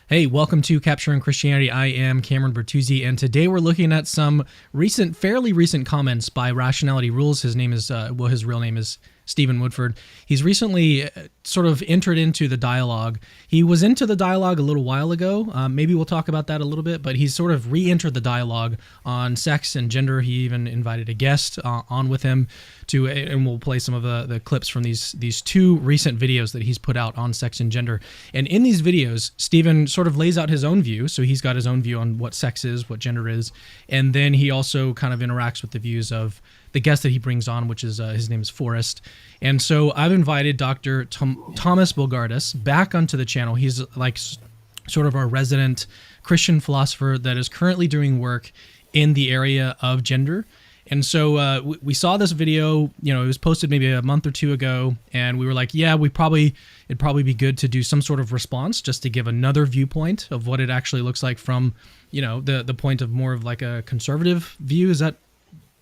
Hey, welcome to Capturing Christianity. I am Cameron Bertuzzi, and today we're looking at some fairly recent comments by Rationality Rules. His name is, his real name is Stephen Woodford. He's recently sort of entered into the dialogue. He was into the dialogue a little while ago. Maybe we'll talk about that a little bit, but he's sort of re-entered the dialogue on sex and gender. He even invited a guest on with him and we'll play some of the clips from these two recent videos that he's put out on sex and gender. And in these videos, Stephen sort of lays out his own view. So he's got his own view on what sex is, what gender is. And then he also kind of interacts with the views of the guest that he brings on, which is his name is Forrest. And so I've invited Dr. Tomas Bogardus back onto the channel. He's like sort of our resident Christian philosopher that is currently doing work in the area of gender. And so we saw this video, it was posted maybe a month or two ago, and we were like, yeah, it'd probably be good to do some sort of response just to give another viewpoint of what it actually looks like from, the point of more of like a conservative view. Is that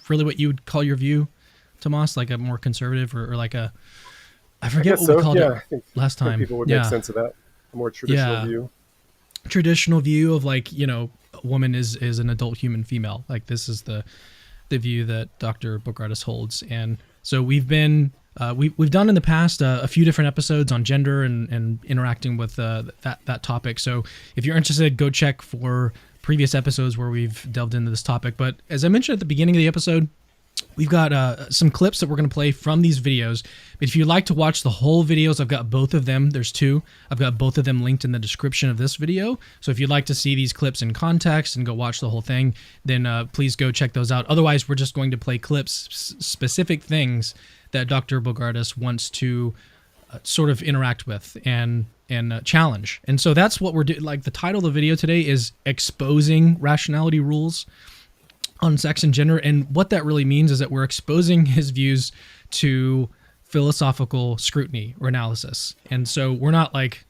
really what you would call your view, Tomas? Like a more conservative or like a, I forget what we called it last time. People would make sense of that. A more traditional view. Traditional view of like, a woman is an adult human female. Like this is the view that Dr. Bogardus holds. And so we've done in the past a few different episodes on gender and interacting with that topic. So if you're interested, go check for previous episodes where we've delved into this topic. But as I mentioned at the beginning of the episode, we've got some clips that we're going to play from these videos. But if you'd like to watch the whole videos, I've got both of them. There's two. I've got both of them linked in the description of this video. So if you'd like to see these clips in context and go watch the whole thing, then please go check those out. Otherwise, we're just going to play clips, specific things that Dr. Bogardus wants to sort of interact with and challenge. And so that's what we're doing. Like the title of the video today is Exposing Rationality Rules on Sex and Gender. And what that really means is that we're exposing his views to philosophical scrutiny or analysis. And so we're not like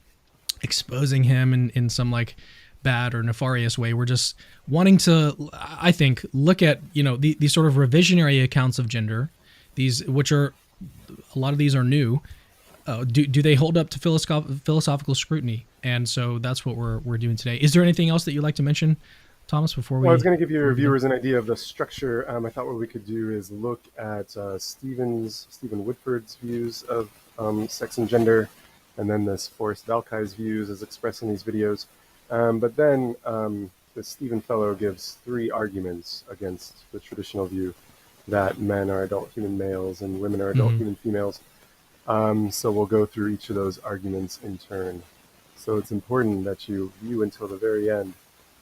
exposing him in some like bad or nefarious way. We're just wanting to, I think, look at, these sort of revisionary accounts of gender, which are, a lot of these are new. Do they hold up to philosophical scrutiny? And so that's what we're doing today. Is there anything else that you'd like to mention, Thomas, before we... Well, I was going to give your viewers an idea of the structure. I thought what we could do is look at Stephen Woodford's views of sex and gender, and then this Forrest Valkai's views as expressed in these videos. But then the Stephen fellow gives three arguments against the traditional view that men are adult human males and women are adult human females. So we'll go through each of those arguments in turn. So it's important that you view until the very end.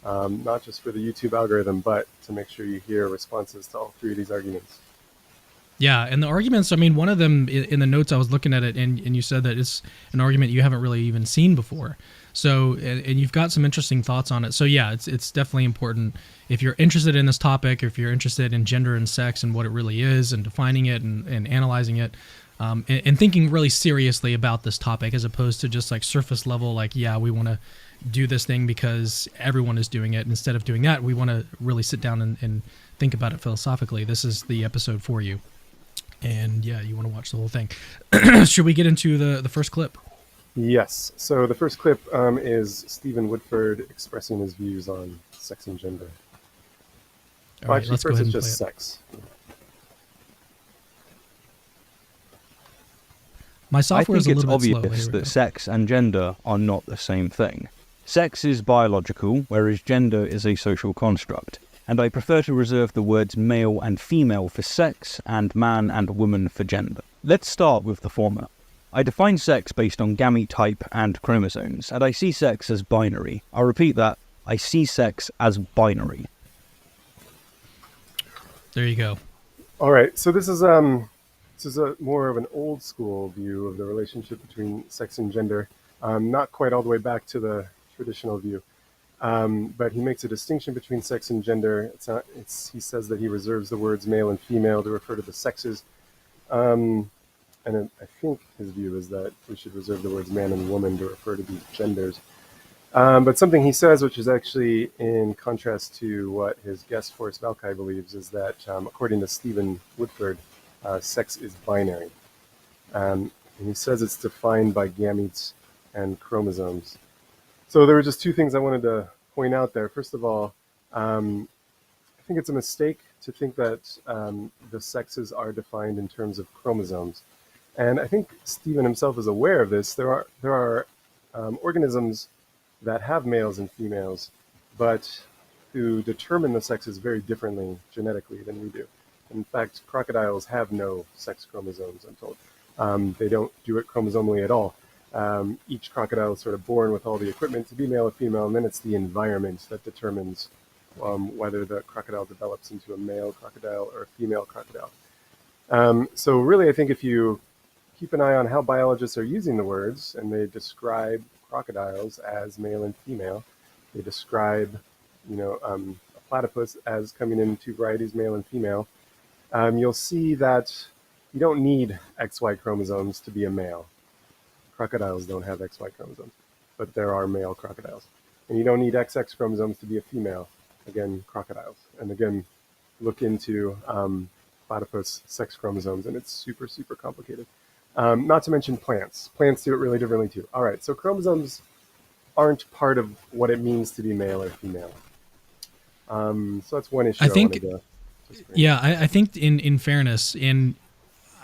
Not just for the YouTube algorithm, but to make sure you hear responses to all three of these arguments. Yeah, and the arguments, one of them in the notes I was looking at it, and you said that it's an argument you haven't really even seen before. So, and you've got some interesting thoughts on it. So yeah, it's definitely important. If you're interested in this topic, if you're interested in gender and sex and what it really is and defining it and analyzing it, and thinking really seriously about this topic as opposed to just like surface level, like, yeah, we want to do this thing because everyone is doing it. Instead of doing that, we want to really sit down and think about it philosophically. This is the episode for you. And yeah, you want to watch the whole thing. Should we get into the first clip? Yes. So the first clip is Stephen Woodford expressing his views on sex and gender. Well, actually, first it's just sex. My software is a little bit slow. I think it's obvious that sex and gender are not the same thing. Sex is biological, whereas gender is a social construct, and I prefer to reserve the words male and female for sex and man and woman for gender. Let's start with the former. I define sex based on gamete type and chromosomes, and I see sex as binary. I'll repeat that, I see sex as binary. There you go. All right, so this is more of an old school view of the relationship between sex and gender, not quite all the way back to the traditional view, but he makes a distinction between sex and gender. He says that he reserves the words male and female to refer to the sexes, and I think his view is that we should reserve the words man and woman to refer to these genders. But something he says, which is actually in contrast to what his guest Forrest Valkai believes, is that according to Stephen Woodford, sex is binary. And he says it's defined by gametes and chromosomes. So there were just two things I wanted to point out there. First of all, I think it's a mistake to think that the sexes are defined in terms of chromosomes. And I think Stephen himself is aware of this. There are organisms that have males and females, but who determine the sexes very differently genetically than we do. In fact, crocodiles have no sex chromosomes, I'm told. They don't do it chromosomally at all. Each crocodile is sort of born with all the equipment to be male or female, and then it's the environment that determines whether the crocodile develops into a male crocodile or a female crocodile. So really, I think if you keep an eye on how biologists are using the words, and they describe crocodiles as male and female, they describe, a platypus as coming in two varieties, male and female, you'll see that you don't need XY chromosomes to be a male. Crocodiles don't have XY chromosomes, but there are male crocodiles. And you don't need XX chromosomes to be a female. Again, crocodiles. And again, look into platypus sex chromosomes, and it's super, super complicated. Not to mention plants. Plants do it really differently too. All right, so chromosomes aren't part of what it means to be male or female. So that's one issue I wanted to yeah, I think in fairness,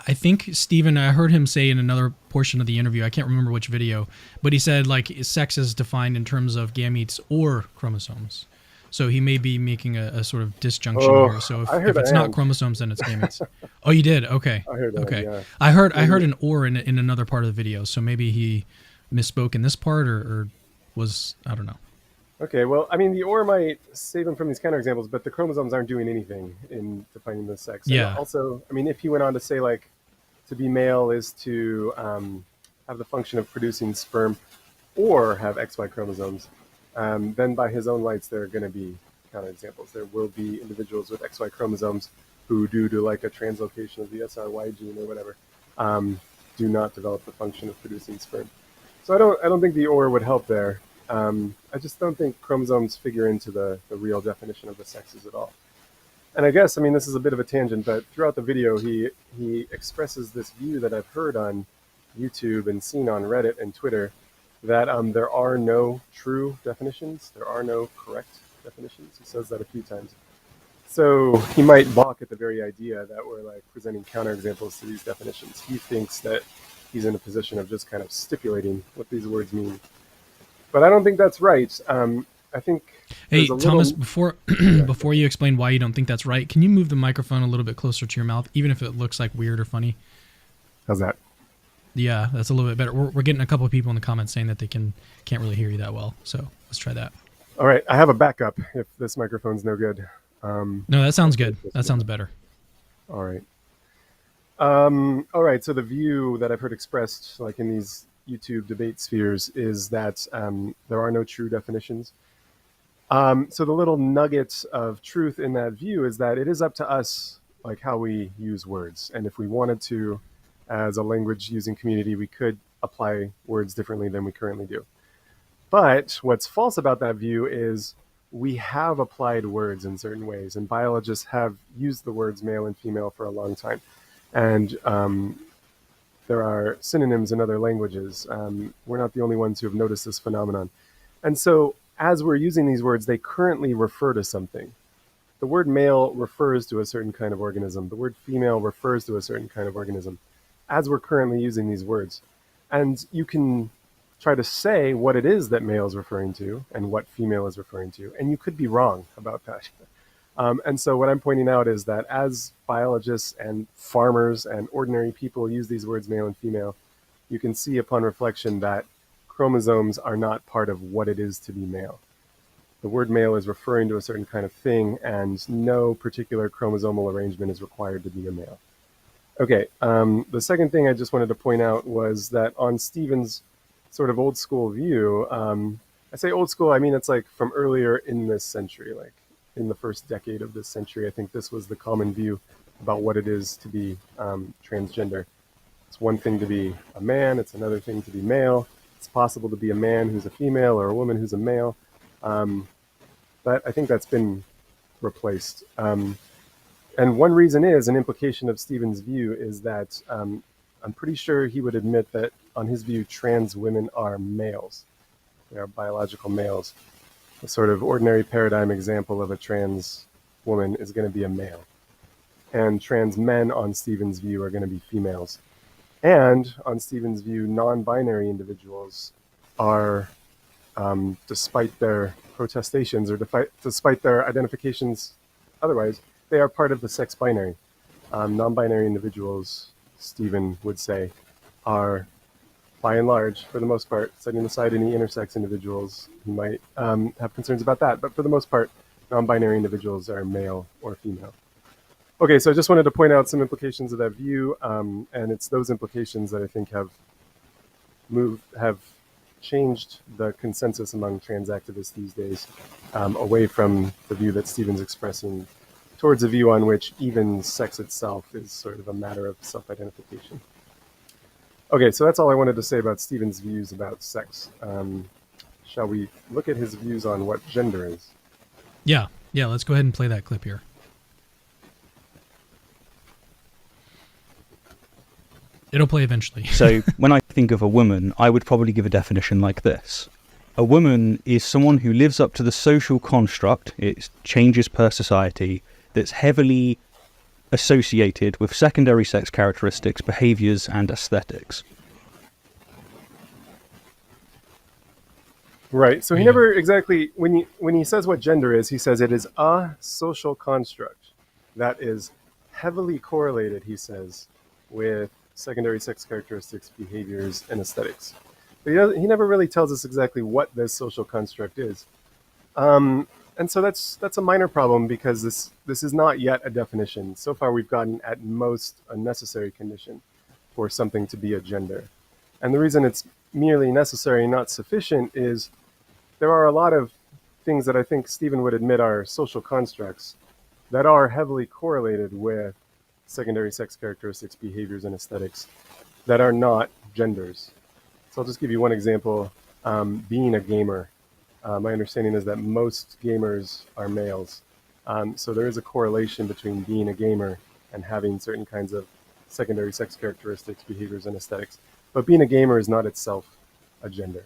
I think Stephen, I heard him say in another portion of the interview, I can't remember which video, but he said like sex is defined in terms of gametes or chromosomes. So he may be making a sort of disjunction here. So if it's not chromosomes, then it's gametes. Oh, you did? Okay. I heard that, okay. Yeah. I heard an or in another part of the video. So maybe he misspoke in this part or was, I don't know. Okay, well, I mean, the or might save him from these counterexamples, but the chromosomes aren't doing anything in defining the sex. Yeah. And also, I mean, if he went on to say, like, to be male is to have the function of producing sperm or have XY chromosomes, then by his own rights, there are going to be counterexamples. There will be individuals with XY chromosomes who, due to like a translocation of the SRY gene or whatever, do not develop the function of producing sperm. So I don't think the or would help there. I just don't think chromosomes figure into the real definition of the sexes at all. And I guess, I mean, this is a bit of a tangent, but throughout the video, he expresses this view that I've heard on YouTube and seen on Reddit and Twitter, that there are no true definitions. There are no correct definitions. He says that a few times. So he might balk at the very idea that we're like presenting counterexamples to these definitions. He thinks that he's in a position of just kind of stipulating what these words mean. But I don't think that's right. I think. Hey, Thomas, before you explain why you don't think that's right, can you move the microphone a little bit closer to your mouth, even if it looks like weird or funny? How's that? Yeah, that's a little bit better. We're getting a couple of people in the comments saying that they can't really hear you that well. So let's try that. All right, I have a backup if this microphone's no good. No, that sounds good. That sounds better. All right. All right. So the view that I've heard expressed, like in these YouTube debate spheres, is that there are no true definitions. So the little nuggets of truth in that view is that it is up to us, like how we use words, and if we wanted to, as a language using community, we could apply words differently than we currently do. But what's false about that view is we have applied words in certain ways, and biologists have used the words male and female for a long time. And there are synonyms in other languages. We're not the only ones who have noticed this phenomenon. And so as we're using these words, they currently refer to something. The word male refers to a certain kind of organism. The word female refers to a certain kind of organism, as we're currently using these words. And you can try to say what it is that male is referring to and what female is referring to, and you could be wrong about that. And so what I'm pointing out is that as biologists and farmers and ordinary people use these words male and female, you can see upon reflection that chromosomes are not part of what it is to be male. The word male is referring to a certain kind of thing, and no particular chromosomal arrangement is required to be a male. Okay, the second thing I just wanted to point out was that on Stephen's sort of old school view, I say old school, I mean it's like from earlier in this century, like in the first decade of this century. I think this was the common view about what it is to be transgender. It's one thing to be a man, it's another thing to be male. It's possible to be a man who's a female or a woman who's a male. But I think that's been replaced. And one reason is, an implication of Stephen's view is that I'm pretty sure he would admit that on his view, trans women are males. They are biological males. The sort of ordinary paradigm example of a trans woman is going to be a male. And trans men, on Stephen's view, are going to be females. And on Stephen's view, non-binary individuals are, despite their protestations or despite their identifications otherwise, they are part of the sex binary. Non-binary individuals, Stephen would say, are, by and large, for the most part, setting aside any intersex individuals who might have concerns about that, but for the most part, non-binary individuals are male or female. Okay, so I just wanted to point out some implications of that view, and it's those implications that I think have changed the consensus among trans activists these days, away from the view that Stephen's expressing towards a view on which even sex itself is sort of a matter of self-identification. Okay, so that's all I wanted to say about Stephen's views about sex. Shall we look at his views on what gender is? Yeah, let's go ahead and play that clip here. It'll play eventually. So when I think of a woman, I would probably give a definition like this. A woman is someone who lives up to the social construct, it changes per society, that's heavily associated with secondary sex characteristics, behaviors, and aesthetics. Right. So he never exactly, when he says what gender is, he says it is a social construct that is heavily correlated, he says, with secondary sex characteristics, behaviors, and aesthetics. But he never really tells us exactly what this social construct is. And so that's a minor problem because this is not yet a definition. So far we've gotten at most a necessary condition for something to be a gender. And the reason it's merely necessary and not sufficient is there are a lot of things that I think Stephen would admit are social constructs that are heavily correlated with secondary sex characteristics, behaviors, and aesthetics that are not genders. So I'll just give you one example. Being a gamer. My understanding is that most gamers are males. So there is a correlation between being a gamer and having certain kinds of secondary sex characteristics, behaviors, and aesthetics. But being a gamer is not itself a gender.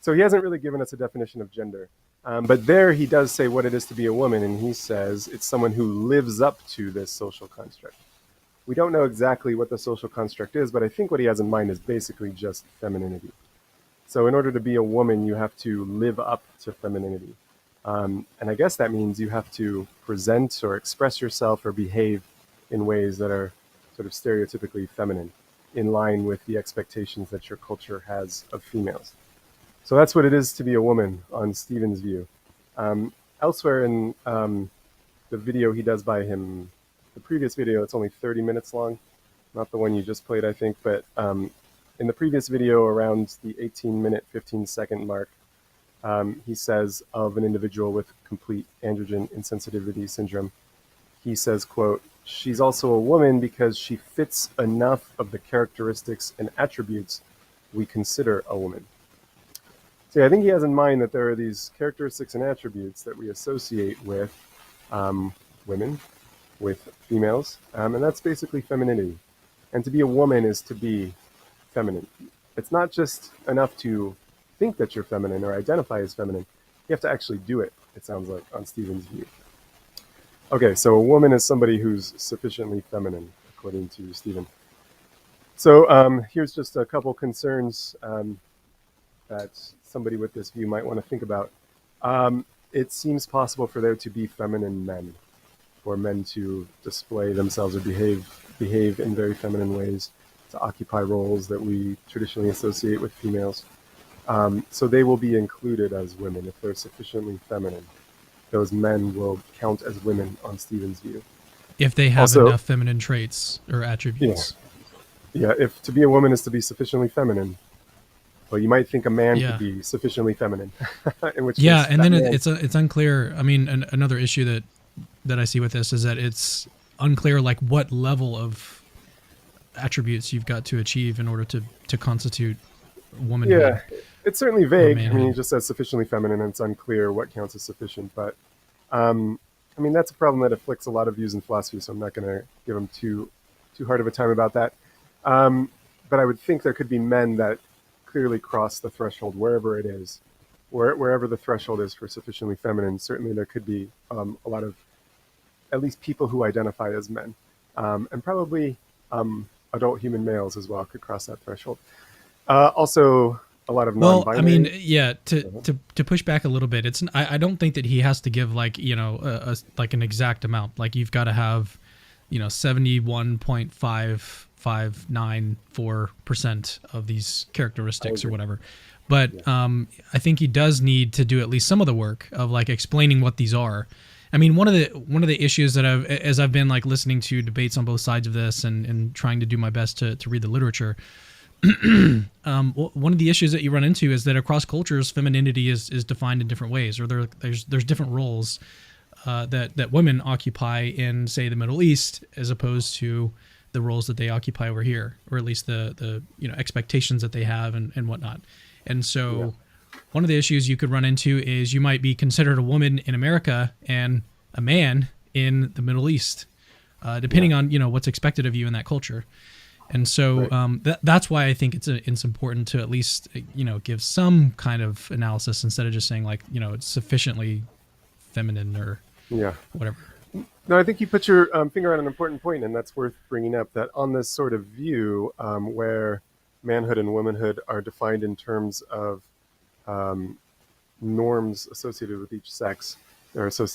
So he hasn't really given us a definition of gender. But there he does say what it is to be a woman, and he says it's someone who lives up to this social construct. We don't know exactly what the social construct is, but I think what he has in mind is basically just femininity. So in order to be a woman, you have to live up to femininity. And I guess that means you have to present or express yourself or behave in ways that are sort of stereotypically feminine, in line with the expectations that your culture has of females. So that's what it is to be a woman on Stephen's view. Elsewhere in the video he does by him, the previous video, it's only 30 minutes long, not the one you just played, I think, but in the previous video around the 18-minute, 15-second mark, he says of an individual with complete androgen insensitivity syndrome, he says, quote, "She's also a woman because she fits enough of the characteristics and attributes we consider a woman." So yeah, I think he has in mind that there are these characteristics and attributes that we associate with women, with females, and that's basically femininity. And to be a woman is to be feminine. It's not just enough to think that you're feminine or identify as feminine. You have to actually do it, it sounds like, on Stephen's view. Okay, so a woman is somebody who's sufficiently feminine, according to Stephen. So here's just a couple concerns that somebody with this view might want to think about. It seems possible for there to be feminine men, for men to display themselves or behave in very feminine ways, to occupy roles that we traditionally associate with females. So they will be included as women if they're sufficiently feminine. Those men will count as women on Stephen's view. If they have Also, enough feminine traits or attributes. Yeah, if to be a woman is to be sufficiently feminine, well, you might think a man Yeah. could be sufficiently feminine. In which Yeah, case, and then that man- it's unclear. I mean, another issue that I see with this is that it's unclear like what level of attributes you've got to achieve in order to constitute womanhood. Yeah, it's certainly vague. I mean, manhood. he just says sufficiently feminine, and it's unclear what counts as sufficient. But I mean, that's a problem that afflicts a lot of views in philosophy. So I'm not going to give him too hard of a time about that. But I would think there could be men that clearly cross the threshold wherever it is wherever the threshold is for sufficiently feminine, certainly there could be a lot of at least people who identify as men, and probably adult human males as well could cross that threshold. Also, a lot of Well, I mean, non-binary. yeah. To push back a little bit, it's I don't think that he has to give like like an exact amount. Like you've got to have 71.5594% of these characteristics or whatever. But I think he does need to do at least some of the work of like explaining what these are. I mean, one of the issues that as I've been like listening to debates on both sides of this and trying to do my best to read the literature, one of the issues that you run into is that across cultures, femininity is defined in different ways, or there's different roles that women occupy in, say, the Middle East, as opposed to the roles that they occupy over here, or at least the expectations that they have and whatnot. And so one of the issues you could run into is you might be considered a woman in America and a man in the Middle East, depending on what's expected of you in that culture. And so that's why I think it's important to at least give some kind of analysis instead of just saying like it's sufficiently feminine or whatever. No, I think you put your finger on an important point, and that's worth bringing up. That on this sort of view where manhood and womanhood are defined in terms of norms associated with each sex, or so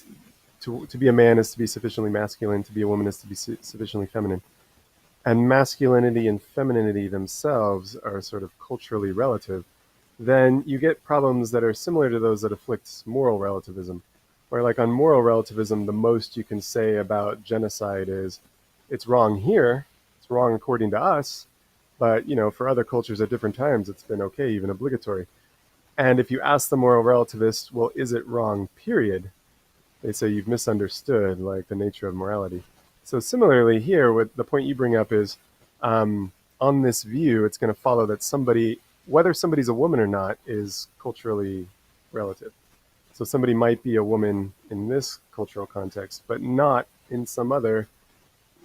to be a man is to be sufficiently masculine, to be a woman is to be sufficiently feminine. And masculinity and femininity themselves are sort of culturally relative, then you get problems that are similar to those that afflict moral relativism. Where like on moral relativism, the most you can say about genocide is it's wrong here, it's wrong according to us, but for other cultures at different times, it's been okay, even obligatory. And if you ask the moral relativist, well, is it wrong, period? They say you've misunderstood like the nature of morality. So similarly here, what the point you bring up is, on this view, it's going to follow that whether somebody's a woman or not, is culturally relative. So somebody might be a woman in this cultural context, but not in some other,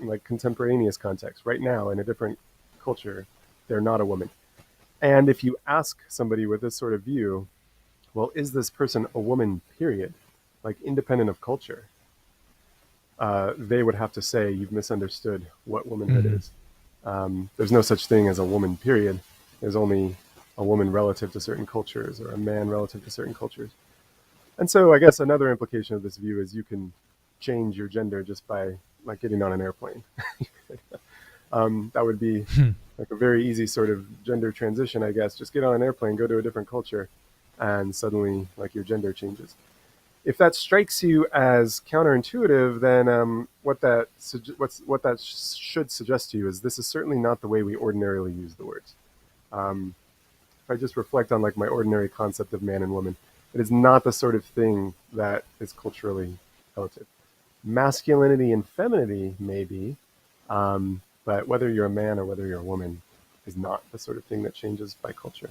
like contemporaneous context. Right now, in a different culture, they're not a woman. And if you ask somebody with this sort of view, well, is this person a woman, period? Like independent of culture? They would have to say you've misunderstood what womanhood is. There's no such thing as a woman, period. There's only a woman relative to certain cultures or a man relative to certain cultures. And so I guess another implication of this view is you can change your gender just by like getting on an airplane. That would be like a very easy sort of gender transition, I guess. Just get on an airplane, go to a different culture, and suddenly like your gender changes. If that strikes you as counterintuitive, then what that should suggest to you is this is certainly not the way we ordinarily use the words. If I just reflect on like my ordinary concept of man and woman, it is not the sort of thing that is culturally relative. Masculinity and femininity may be, but whether you're a man or whether you're a woman is not the sort of thing that changes by culture.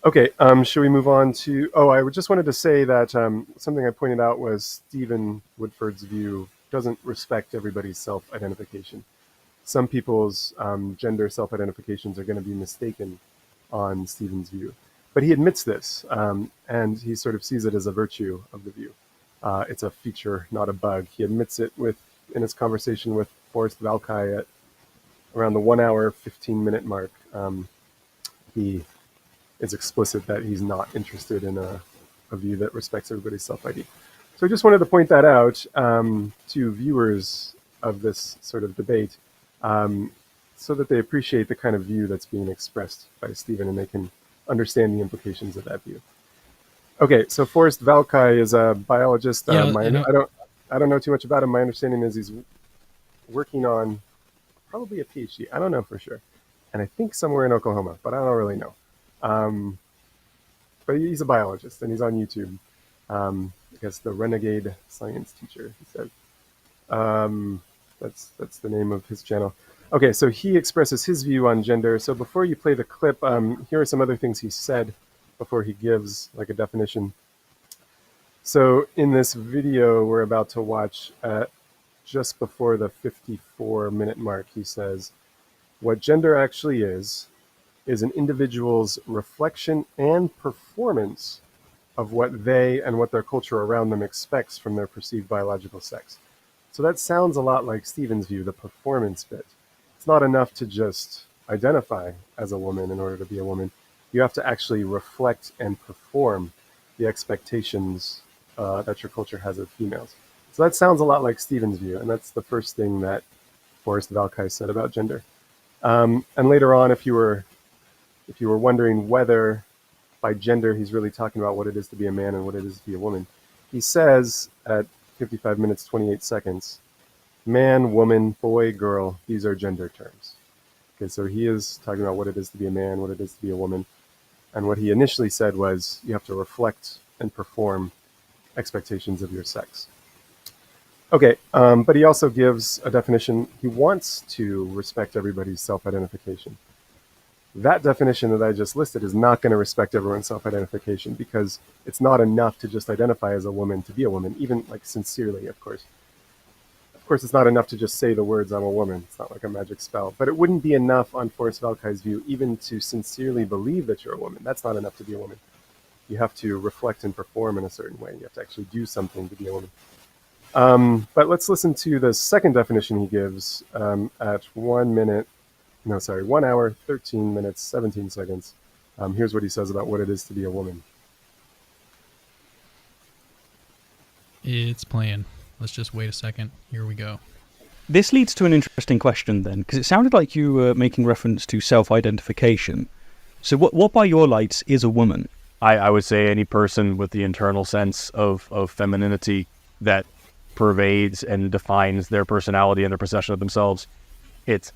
Okay, should we move on to... Oh, I just wanted to say that something I pointed out was Stephen Woodford's view doesn't respect everybody's self-identification. Some people's gender self-identifications are going to be mistaken on Stephen's view. But he admits this, and he sort of sees it as a virtue of the view. It's a feature, not a bug. He admits it in his conversation with Forrest Valkai at around the 1 hour, 15-minute mark. He is explicit that he's not interested in a view that respects everybody's self-ID. So I just wanted to point that out to viewers of this sort of debate so that they appreciate the kind of view that's being expressed by Stephen and they can understand the implications of that view. Okay, so Forrest Valkai is a biologist. I don't know too much about him. My understanding is he's working on probably a PhD. I don't know for sure. And I think somewhere in Oklahoma, but I don't really know. But he's a biologist and he's on YouTube. I guess the Renegade Science Teacher, he said. That's the name of his channel. Okay, so he expresses his view on gender. So before you play the clip, here are some other things he said before he gives like a definition. So in this video we're about to watch, just before the 54-minute mark, he says, what gender actually is an individual's reflection and performance of what they and what their culture around them expects from their perceived biological sex. So that sounds a lot like Stephen's view, the performance bit. It's not enough to just identify as a woman in order to be a woman. You have to actually reflect and perform the expectations that your culture has of females. So that sounds a lot like Stephen's view, and that's the first thing that Forrest Valkai said about gender. And later on, if you were wondering whether by gender he's really talking about what it is to be a man and what it is to be a woman, he says at 55 minutes 28 seconds, man, woman, boy, girl, these are gender terms. Okay, so he is talking about what it is to be a man, what it is to be a woman. And what he initially said was you have to reflect and perform expectations of your sex. Okay, but he also gives a definition. He wants to respect everybody's self-identification. That definition that I just listed is not going to respect everyone's self-identification, because it's not enough to just identify as a woman to be a woman, even like sincerely, of course. Of course, it's not enough to just say the words, I'm a woman. It's not like a magic spell. But it wouldn't be enough on Forrest Valkai's view even to sincerely believe that you're a woman. That's not enough to be a woman. You have to reflect and perform in a certain way. You have to actually do something to be a woman. But let's listen to the second definition he gives at 1 hour, 13 minutes, 17 seconds. Here's what he says about what it is to be a woman. It's playing. Let's just wait a second. Here we go. This leads to an interesting question then, because it sounded like you were making reference to self-identification. So what by your lights is a woman? I would say any person with the internal sense of femininity that pervades and defines their personality and their perception of themselves. It's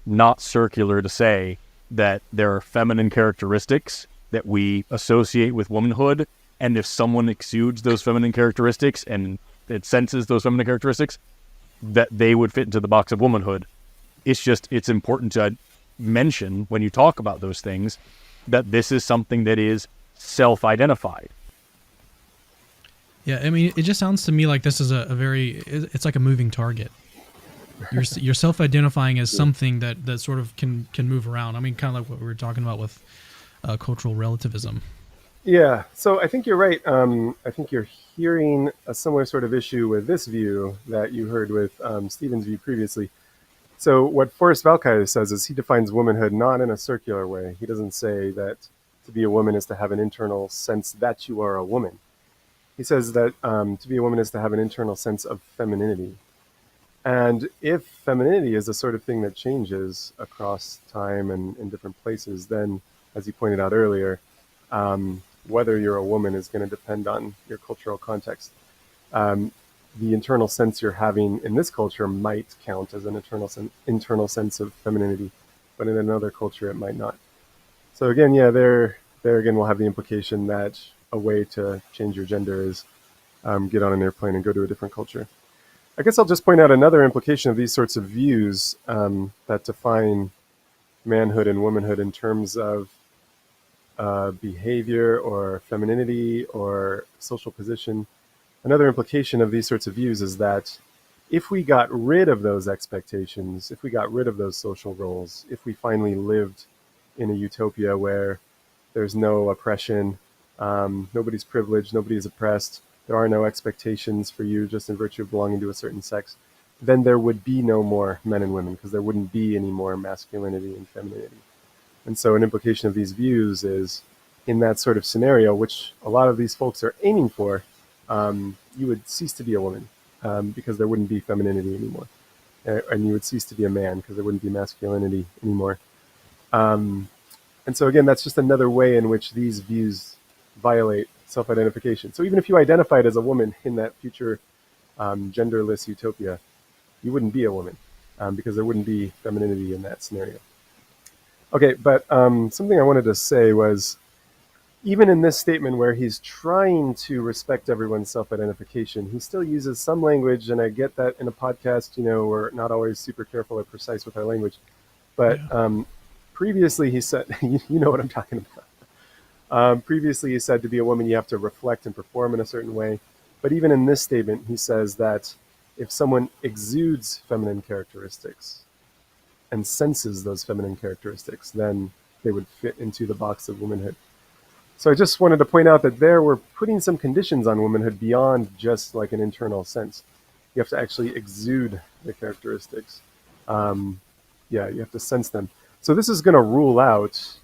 not circular to say that there are feminine characteristics that we associate with womanhood, and if someone exudes those feminine characteristics and it senses those feminine characteristics, that they would fit into the box of womanhood. It's important to mention when you talk about those things that this is something that is self-identified. Yeah, I mean, it just sounds to me like this is it's like a moving target. You're self-identifying as something that sort of can move around. I mean, kind of like what we were talking about with cultural relativism. Yeah, so I think you're right. I think you're hearing a similar sort of issue with this view that you heard with Stephen's view previously. So what Forrest Valkai says is he defines womanhood not in a circular way. He doesn't say that to be a woman is to have an internal sense that you are a woman. He says that to be a woman is to have an internal sense of femininity. And if femininity is the sort of thing that changes across time and in different places, then, as you pointed out earlier, whether you're a woman is going to depend on your cultural context. The internal sense you're having in this culture might count as an internal sense of femininity, but in another culture it might not. So again, yeah, there again we'll have the implication that a way to change your gender is get on an airplane and go to a different culture. I guess I'll just point out another implication of these sorts of views that define manhood and womanhood in terms of behavior or femininity or social position. Another implication of these sorts of views is that if we got rid of those expectations, if we got rid of those social roles, if we finally lived in a utopia where there's no oppression, nobody's privileged, nobody's oppressed, there are no expectations for you just in virtue of belonging to a certain sex, then there would be no more men and women, because there wouldn't be any more masculinity and femininity. And so an implication of these views is, in that sort of scenario, which a lot of these folks are aiming for, you would cease to be a woman because there wouldn't be femininity anymore. And you would cease to be a man because there wouldn't be masculinity anymore. And so again, that's just another way in which these views violate self-identification. So even if you identified as a woman in that future genderless utopia, you wouldn't be a woman because there wouldn't be femininity in that scenario. Okay, but something I wanted to say was, even in this statement where he's trying to respect everyone's self-identification, he still uses some language, and I get that in a podcast, we're not always super careful or precise with our language. But previously he said, you know what I'm talking about. Previously he said to be a woman you have to reflect and perform in a certain way. But even in this statement, he says that if someone exudes feminine characteristics and senses those feminine characteristics, then they would fit into the box of womanhood. So I just wanted to point out that there we're putting some conditions on womanhood beyond just like an internal sense. You have to actually exude the characteristics. Yeah, you have to sense them. So this is going to rule out,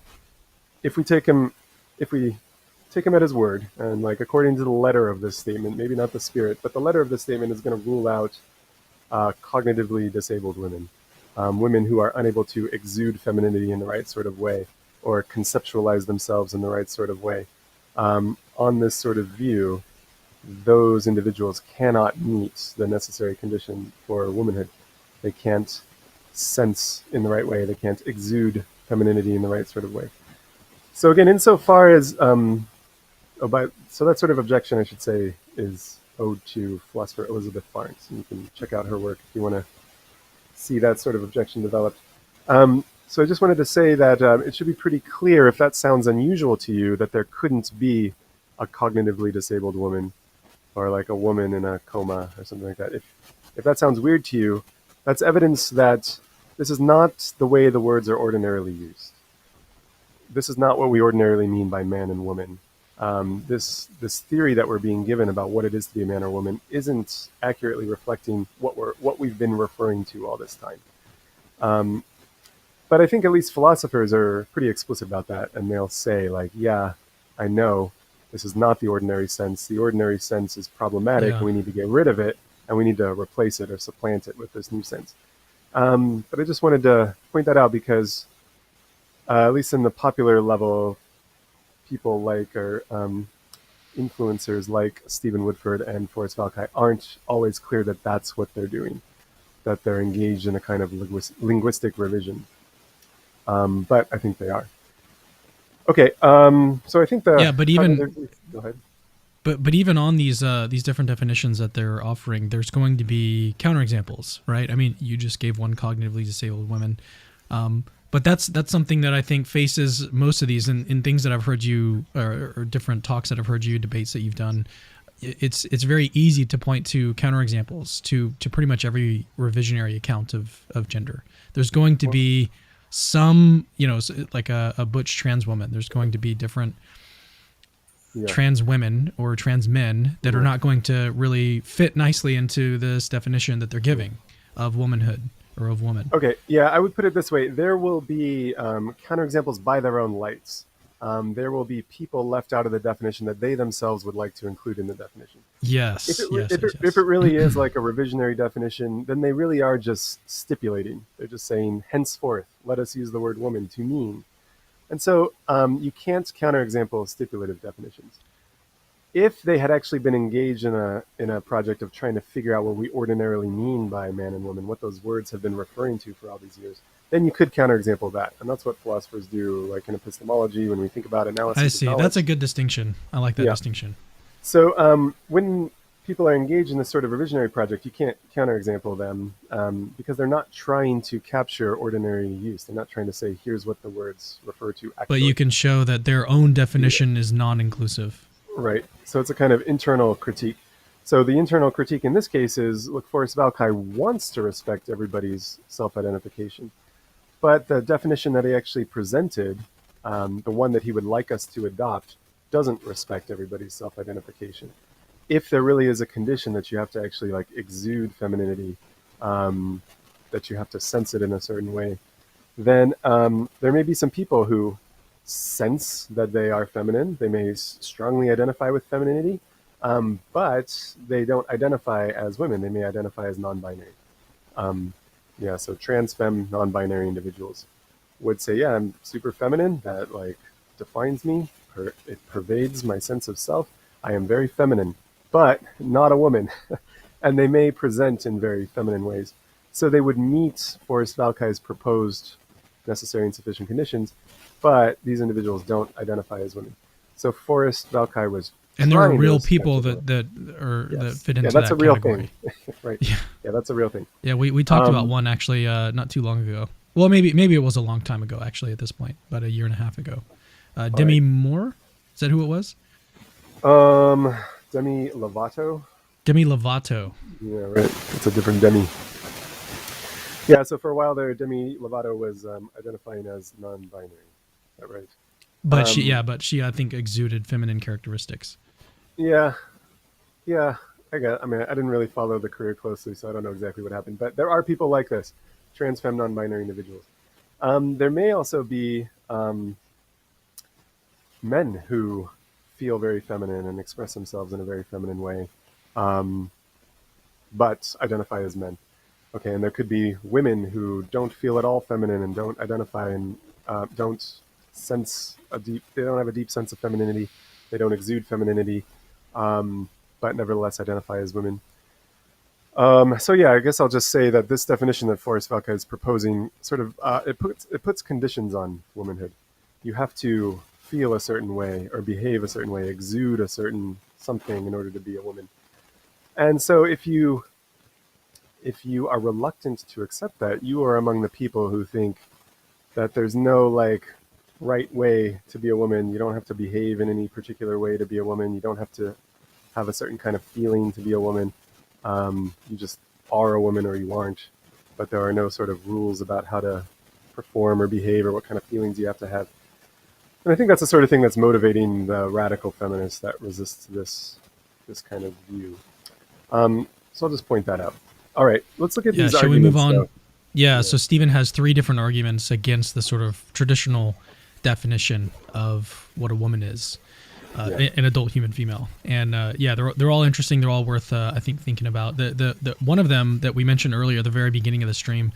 if we take him at his word, and like according to the letter of this statement, maybe not the spirit, but the letter of this statement is going to rule out cognitively disabled women, women who are unable to exude femininity in the right sort of way, or conceptualize themselves in the right sort of way. On this sort of view, those individuals cannot meet the necessary condition for womanhood. They can't sense in the right way. They can't exude femininity in the right sort of way. So again, insofar as, so that sort of objection, I should say, is owed to philosopher Elizabeth Barnes. And you can check out her work if you want to see that sort of objection developed. So I just wanted to say that it should be pretty clear, if that sounds unusual to you, that there couldn't be a cognitively disabled woman, or like a woman in a coma or something like that. If that sounds weird to you, that's evidence that this is not the way the words are ordinarily used. This is not what we ordinarily mean by man and woman. This theory that we're being given about what it is to be a man or woman isn't accurately reflecting what we've been referring to all this time. But I think at least philosophers are pretty explicit about that, and they'll say, like, yeah, I know this is not the ordinary sense. The ordinary sense is problematic, and we need to get rid of it, and we need to replace it or supplant it with this new sense. But I just wanted to point that out because, at least in the popular level, people like, or influencers like Stephen Woodford and Forrest Valkai aren't always clear that that's what they're doing, that they're engaged in a kind of linguistic revision. But I think they are. Okay, so I think but even go ahead. But even on these different definitions that they're offering, there's going to be counterexamples, right? I mean, you just gave one cognitively disabled woman, but that's something that I think faces most of these in things that I've heard you, or different talks that I've heard you, debates that you've done. It's very easy to point to counterexamples to pretty much every revisionary account of gender. There's going to be some, like a butch trans woman. There's going to be different trans women or trans men that are not going to really fit nicely into this definition that they're giving of womanhood or of woman. Okay, yeah, I would put it this way. There will be counterexamples by their own lights. There will be people left out of the definition that they themselves would like to include in the definition. Yes. If it really is like a revisionary definition, then they really are just stipulating. They're just saying, henceforth, let us use the word woman to mean. And so you can't counterexample stipulative definitions. If they had actually been engaged in a project of trying to figure out what we ordinarily mean by man and woman, what those words have been referring to for all these years, then you could counterexample that. And that's what philosophers do, like in epistemology, when we think about analysis. I see. That's a good distinction. I like that distinction. So when people are engaged in this sort of revisionary project, you can't counterexample them because they're not trying to capture ordinary use. They're not trying to say, here's what the words refer to actually. But you can show that their own definition is non-inclusive. Right. So it's a kind of internal critique. So the internal critique in this case is, look, Forrest Valkai wants to respect everybody's self-identification. But the definition that he actually presented, the one that he would like us to adopt, doesn't respect everybody's self-identification. If there really is a condition that you have to actually like exude femininity, that you have to sense it in a certain way, then there may be some people who sense that they are feminine. They may strongly identify with femininity, but they don't identify as women. They may identify as non-binary. So trans femme, non-binary individuals would say, yeah, I'm super feminine. That like defines me. It pervades my sense of self. I am very feminine, but not a woman. And they may present in very feminine ways. So they would meet Forrest Valkai's proposed necessary and sufficient conditions, but these individuals don't identify as women. So Forrest Valkai was, and there are real people that fit into that's that a real category. Thing. Right. Yeah, that's a real thing. Yeah, we talked about one actually not too long ago. Well, maybe it was a long time ago actually at this point, about a year and a half ago. Demi Moore, is that who it was? Demi Lovato. Demi Lovato. Yeah, right. It's a different Demi. Yeah, so for a while there, Demi Lovato was identifying as non-binary. Is that right? But she I think exuded feminine characteristics. Yeah, yeah. I mean, I didn't really follow the career closely, so I don't know exactly what happened. But there are people like this, trans, femme, non-binary individuals. There may also be men who feel very feminine and express themselves in a very feminine way, um, but identify as men. Okay, and there could be women who don't feel at all feminine and don't identify and don't sense they don't have a deep sense of femininity. They don't exude femininity, but nevertheless identify as women. So yeah, I guess I'll just say that this definition that Forrest Valka is proposing sort of it puts conditions on womanhood. You have to feel a certain way or behave a certain way, exude a certain something in order to be a woman. And so if you are reluctant to accept that, you are among the people who think that there's no like right way to be a woman. You don't have to behave in any particular way to be a woman. You don't have to have a certain kind of feeling to be a woman. You just are a woman or you aren't. But there are no sort of rules about how to perform or behave or what kind of feelings you have to have. And I think that's the sort of thing that's motivating the radical feminists that resist this kind of view. So I'll just point that out. All right, let's look at these shall arguments. we move on? Though. Yeah, so Stephen has 3 different arguments against the sort of traditional definition of what a woman is, an adult human female. And they're all interesting. They're all worth, I think, thinking about. The one of them that we mentioned earlier, at the very beginning of the stream,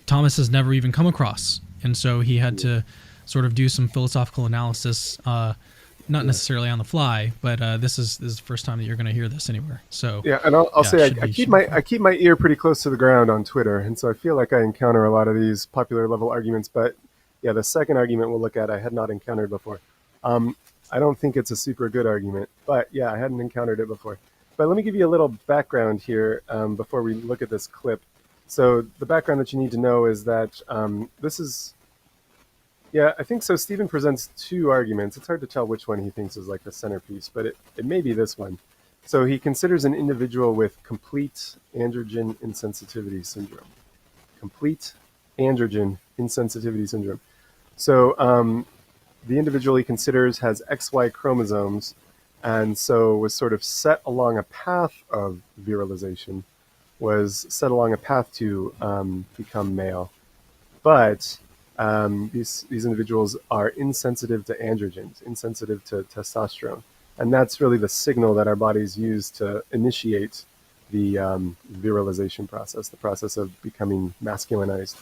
Thomas has never even come across. And so he had to sort of do some philosophical analysis, not necessarily on the fly, but this is the first time that you're going to hear this anywhere. So yeah, and I'll say I keep my ear pretty close to the ground on Twitter, and so I feel like I encounter a lot of these popular level arguments. But yeah, the second argument we'll look at I had not encountered before. I don't think it's a super good argument, but yeah, I hadn't encountered it before. But let me give you a little background here before we look at this clip. So the background that you need to know is that this is. Yeah, I think so. Stephen presents 2 arguments. It's hard to tell which one he thinks is like the centerpiece, but it may be this one. So he considers an individual with complete androgen insensitivity syndrome. Complete androgen insensitivity syndrome. So the individual he considers has XY chromosomes and so was sort of set along a path of virilization, was set along a path to become male. But these individuals are insensitive to androgens, insensitive to testosterone. And that's really the signal that our bodies use to initiate the virilization process, the process of becoming masculinized.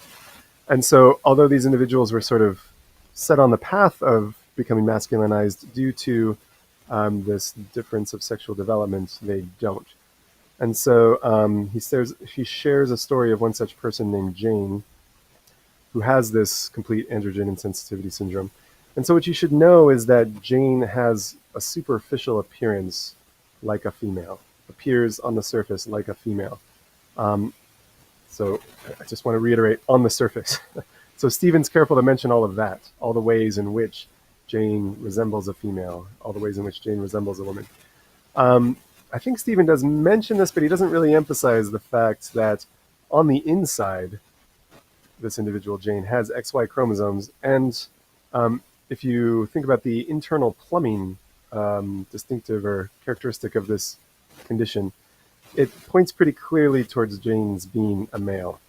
And so although these individuals were sort of set on the path of becoming masculinized due to this difference of sexual development, they don't. And so he shares a story of one such person named Jane, who has this complete androgen insensitivity syndrome. And so what you should know is that Jane has a superficial appearance like a female, appears on the surface like a female. So I just want to reiterate, on the surface. So Stephen's careful to mention all of that, all the ways in which Jane resembles a female, all the ways in which Jane resembles a woman. I think Stephen does mention this, but he doesn't really emphasize the fact that on the inside, this individual, Jane, has XY chromosomes. And if you think about the internal plumbing distinctive or characteristic of this condition, it points pretty clearly towards Jane's being a male.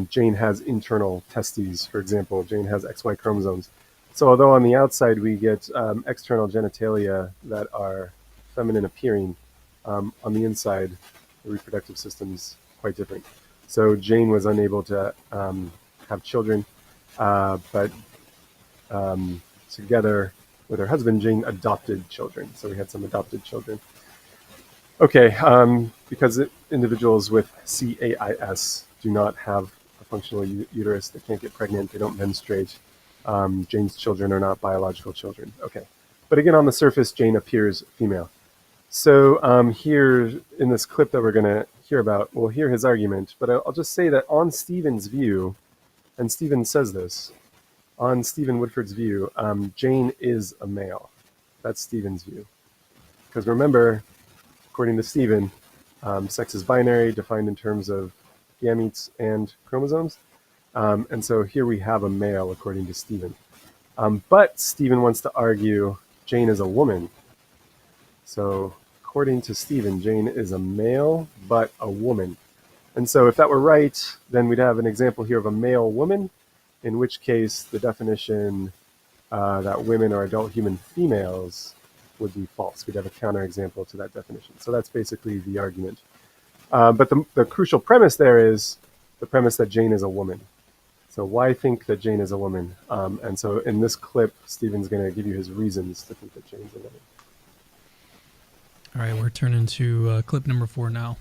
Jane has internal testes, for example. Jane has XY chromosomes. So although on the outside we get external genitalia that are feminine appearing, on the inside, the reproductive system's quite different. So Jane was unable to have children, but together with her husband, Jane adopted children. So we had some adopted children. Okay, because individuals with CAIS do not have a functional uterus, they can't get pregnant, they don't menstruate. Jane's children are not biological children. Okay, but again, on the surface, Jane appears female. So here in this clip that we're going to hear about, we'll hear his argument, but I'll just say that on Stephen's view, and Stephen says this, on Stephen Woodford's view, Jane is a male. That's Stephen's view. Because remember, according to Stephen, sex is binary, defined in terms of gametes and chromosomes. And so here we have a male, according to Stephen. But Stephen wants to argue Jane is a woman. So according to Stephen, Jane is a male, but a woman. And so if that were right, then we'd have an example here of a male woman, in which case the definition that women are adult human females would be false. We'd have a counterexample to that definition. So that's basically the argument. But the crucial premise there is the premise that Jane is a woman. So why think that Jane is a woman? And so in this clip, Stephen's going to give you his reasons to think that Jane's a woman. All right, we're turning to clip number 4 now.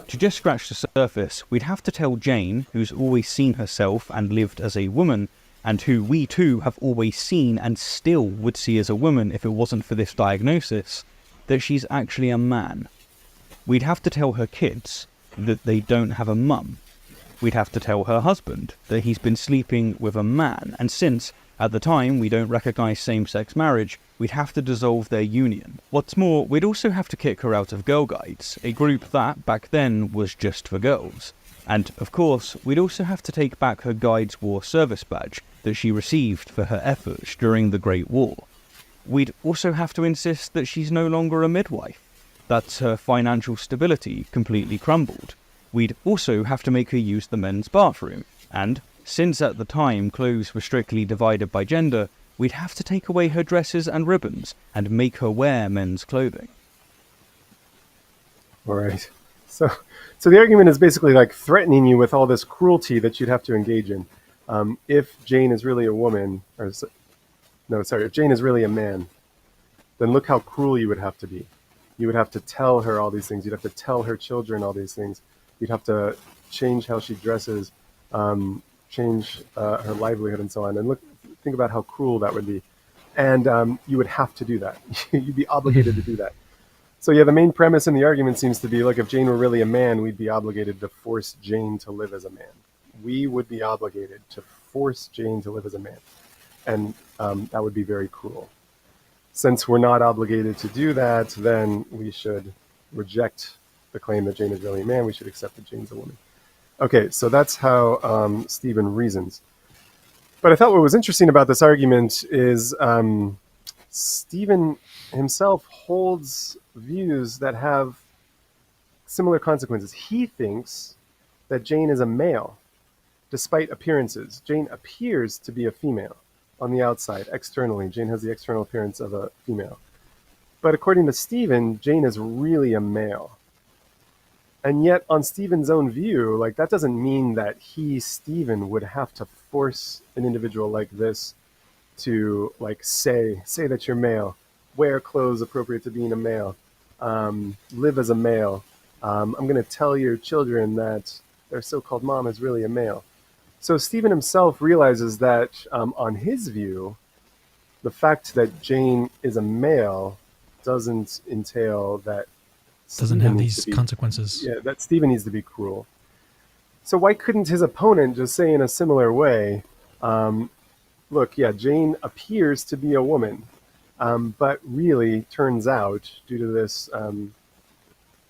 To just scratch the surface, we'd have to tell Jane, who's always seen herself and lived as a woman, and who we too have always seen and still would see as a woman if it wasn't for this diagnosis, that she's actually a man. We'd have to tell her kids that they don't have a mum. We'd have to tell her husband that he's been sleeping with a man, and since, at the time, we don't recognise same-sex marriage, we'd have to dissolve their union. What's more, we'd also have to kick her out of Girl Guides, a group that, back then, was just for girls. And, of course, we'd also have to take back her Guides War service badge that she received for her efforts during the Great War. We'd also have to insist that she's no longer a midwife, that her financial stability completely crumbled. We'd also have to make her use the men's bathroom, and, since at the time clothes were strictly divided by gender, we'd have to take away her dresses and ribbons and make her wear men's clothing. All right. So the argument is basically like threatening you with all this cruelty that you'd have to engage in. If Jane is really a woman, if Jane is really a man, then look how cruel you would have to be. You would have to tell her all these things. You'd have to tell her children all these things. You'd have to change how she dresses, change her livelihood and so on. And think about how cruel that would be. And you would have to do that. You'd be obligated to do that. So yeah, the main premise in the argument seems to be, look, if Jane were really a man, we'd be obligated to force Jane to live as a man. We would be obligated to force Jane to live as a man. And that would be very cruel. Since we're not obligated to do that, then we should reject the claim that Jane is really a man. We should accept that Jane's a woman. Okay, so that's how Stephen reasons. But I thought what was interesting about this argument is Stephen himself holds views that have similar consequences. He thinks that Jane is a male, despite appearances. Jane appears to be a female on the outside, externally. Jane has the external appearance of a female. But according to Stephen, Jane is really a male. And yet, on Stephen's own view, like, that doesn't mean that he, Stephen, would have to force an individual like this to, like, say that you're male, wear clothes appropriate to being a male, live as a male. I'm going to tell your children that their so-called mom is really a male. So Stephen himself realizes that, on his view, the fact that Jane is a male doesn't entail that Doesn't have these consequences. Yeah, that Stephen needs to be cruel. So why couldn't his opponent just say in a similar way, look, yeah, Jane appears to be a woman, but really turns out, due to this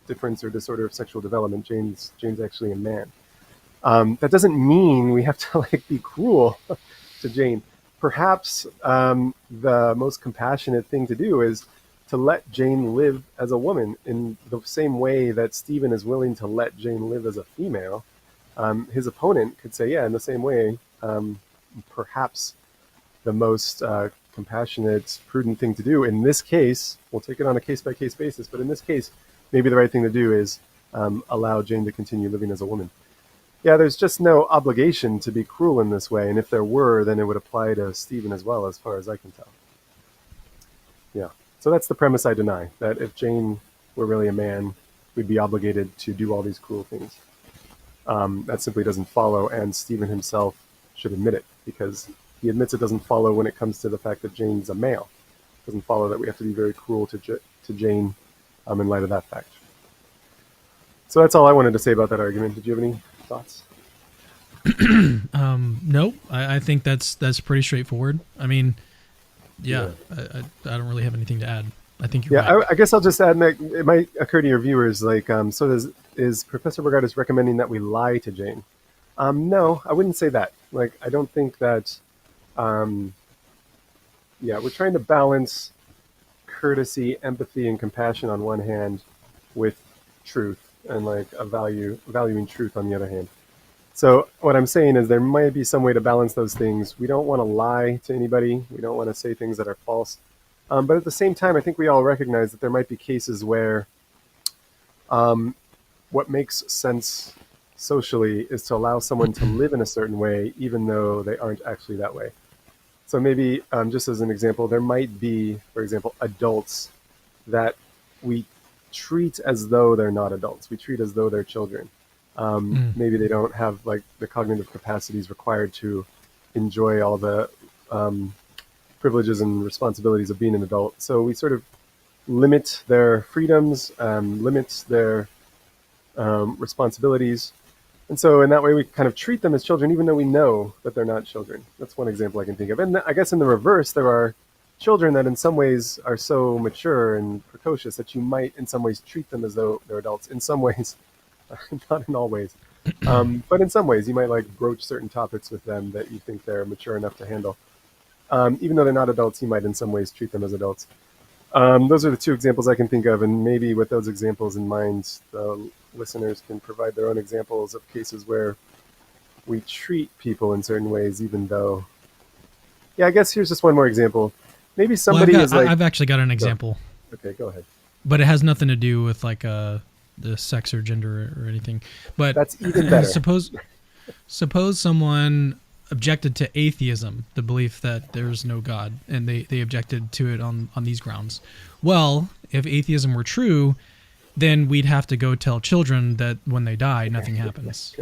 difference or disorder of sexual development, Jane's actually a man. That doesn't mean we have to be cruel to Jane. Perhaps the most compassionate thing to do is to let Jane live as a woman in the same way that Stephen is willing to let Jane live as a female. His opponent could say, yeah, in the same way, perhaps the most compassionate, prudent thing to do in this case, we'll take it on a case-by-case basis, but in this case, maybe the right thing to do is allow Jane to continue living as a woman. Yeah, there's just no obligation to be cruel in this way, and if there were, then it would apply to Stephen as well, as far as I can tell. Yeah, so that's the premise I deny, that if Jane were really a man, we'd be obligated to do all these cruel things. That simply doesn't follow, and Stephen himself should admit it, because he admits it doesn't follow when it comes to the fact that Jane's a male. It doesn't follow that we have to be very cruel to Jane in light of that fact. So that's all I wanted to say about that argument. Did you have any thoughts? Nope. I think that's pretty straightforward. I mean, yeah. I don't really have anything to add. I think you're right. I guess I'll just add, it might occur to your viewers, is Professor Bogardus recommending that we lie to Jane? No, I wouldn't say that. I don't think that Yeah, we're trying to balance courtesy, empathy, and compassion on one hand with truth and like valuing truth on the other hand. So what I'm saying is there might be some way to balance those things. We don't want to lie to anybody. We don't want to say things that are false. But at the same time, I think we all recognize that there might be cases where what makes sense socially is to allow someone to live in a certain way, even though they aren't actually that way. So maybe, just as an example, there might be, for example, adults that we treat as though they're not adults. We treat as though they're children. Maybe they don't have like the cognitive capacities required to enjoy all the privileges and responsibilities of being an adult. So we sort of limit their freedoms, limit their responsibilities. And so in that way, we kind of treat them as children, even though we know that they're not children. That's one example I can think of. And I guess in the reverse, there are children that in some ways are so mature and precocious that you might in some ways treat them as though they're adults. In some ways, not in all ways, but in some ways, you might like broach certain topics with them that you think they're mature enough to handle. Even though they're not adults, you might in some ways treat them as adults. Those are the two examples I can think of, and maybe with those examples in mind, the listeners can provide their own examples of cases where we treat people in certain ways, even though. Yeah, I guess here's just one more example. Maybe somebody is like. I've actually got an example. Okay, go ahead. But it has nothing to do with like the sex or gender or anything. But that's even better. Suppose someone objected to atheism, the belief that there's no God, and they objected to it on these grounds. Well, if atheism were true, then we'd have to go tell children that when they die, nothing happens.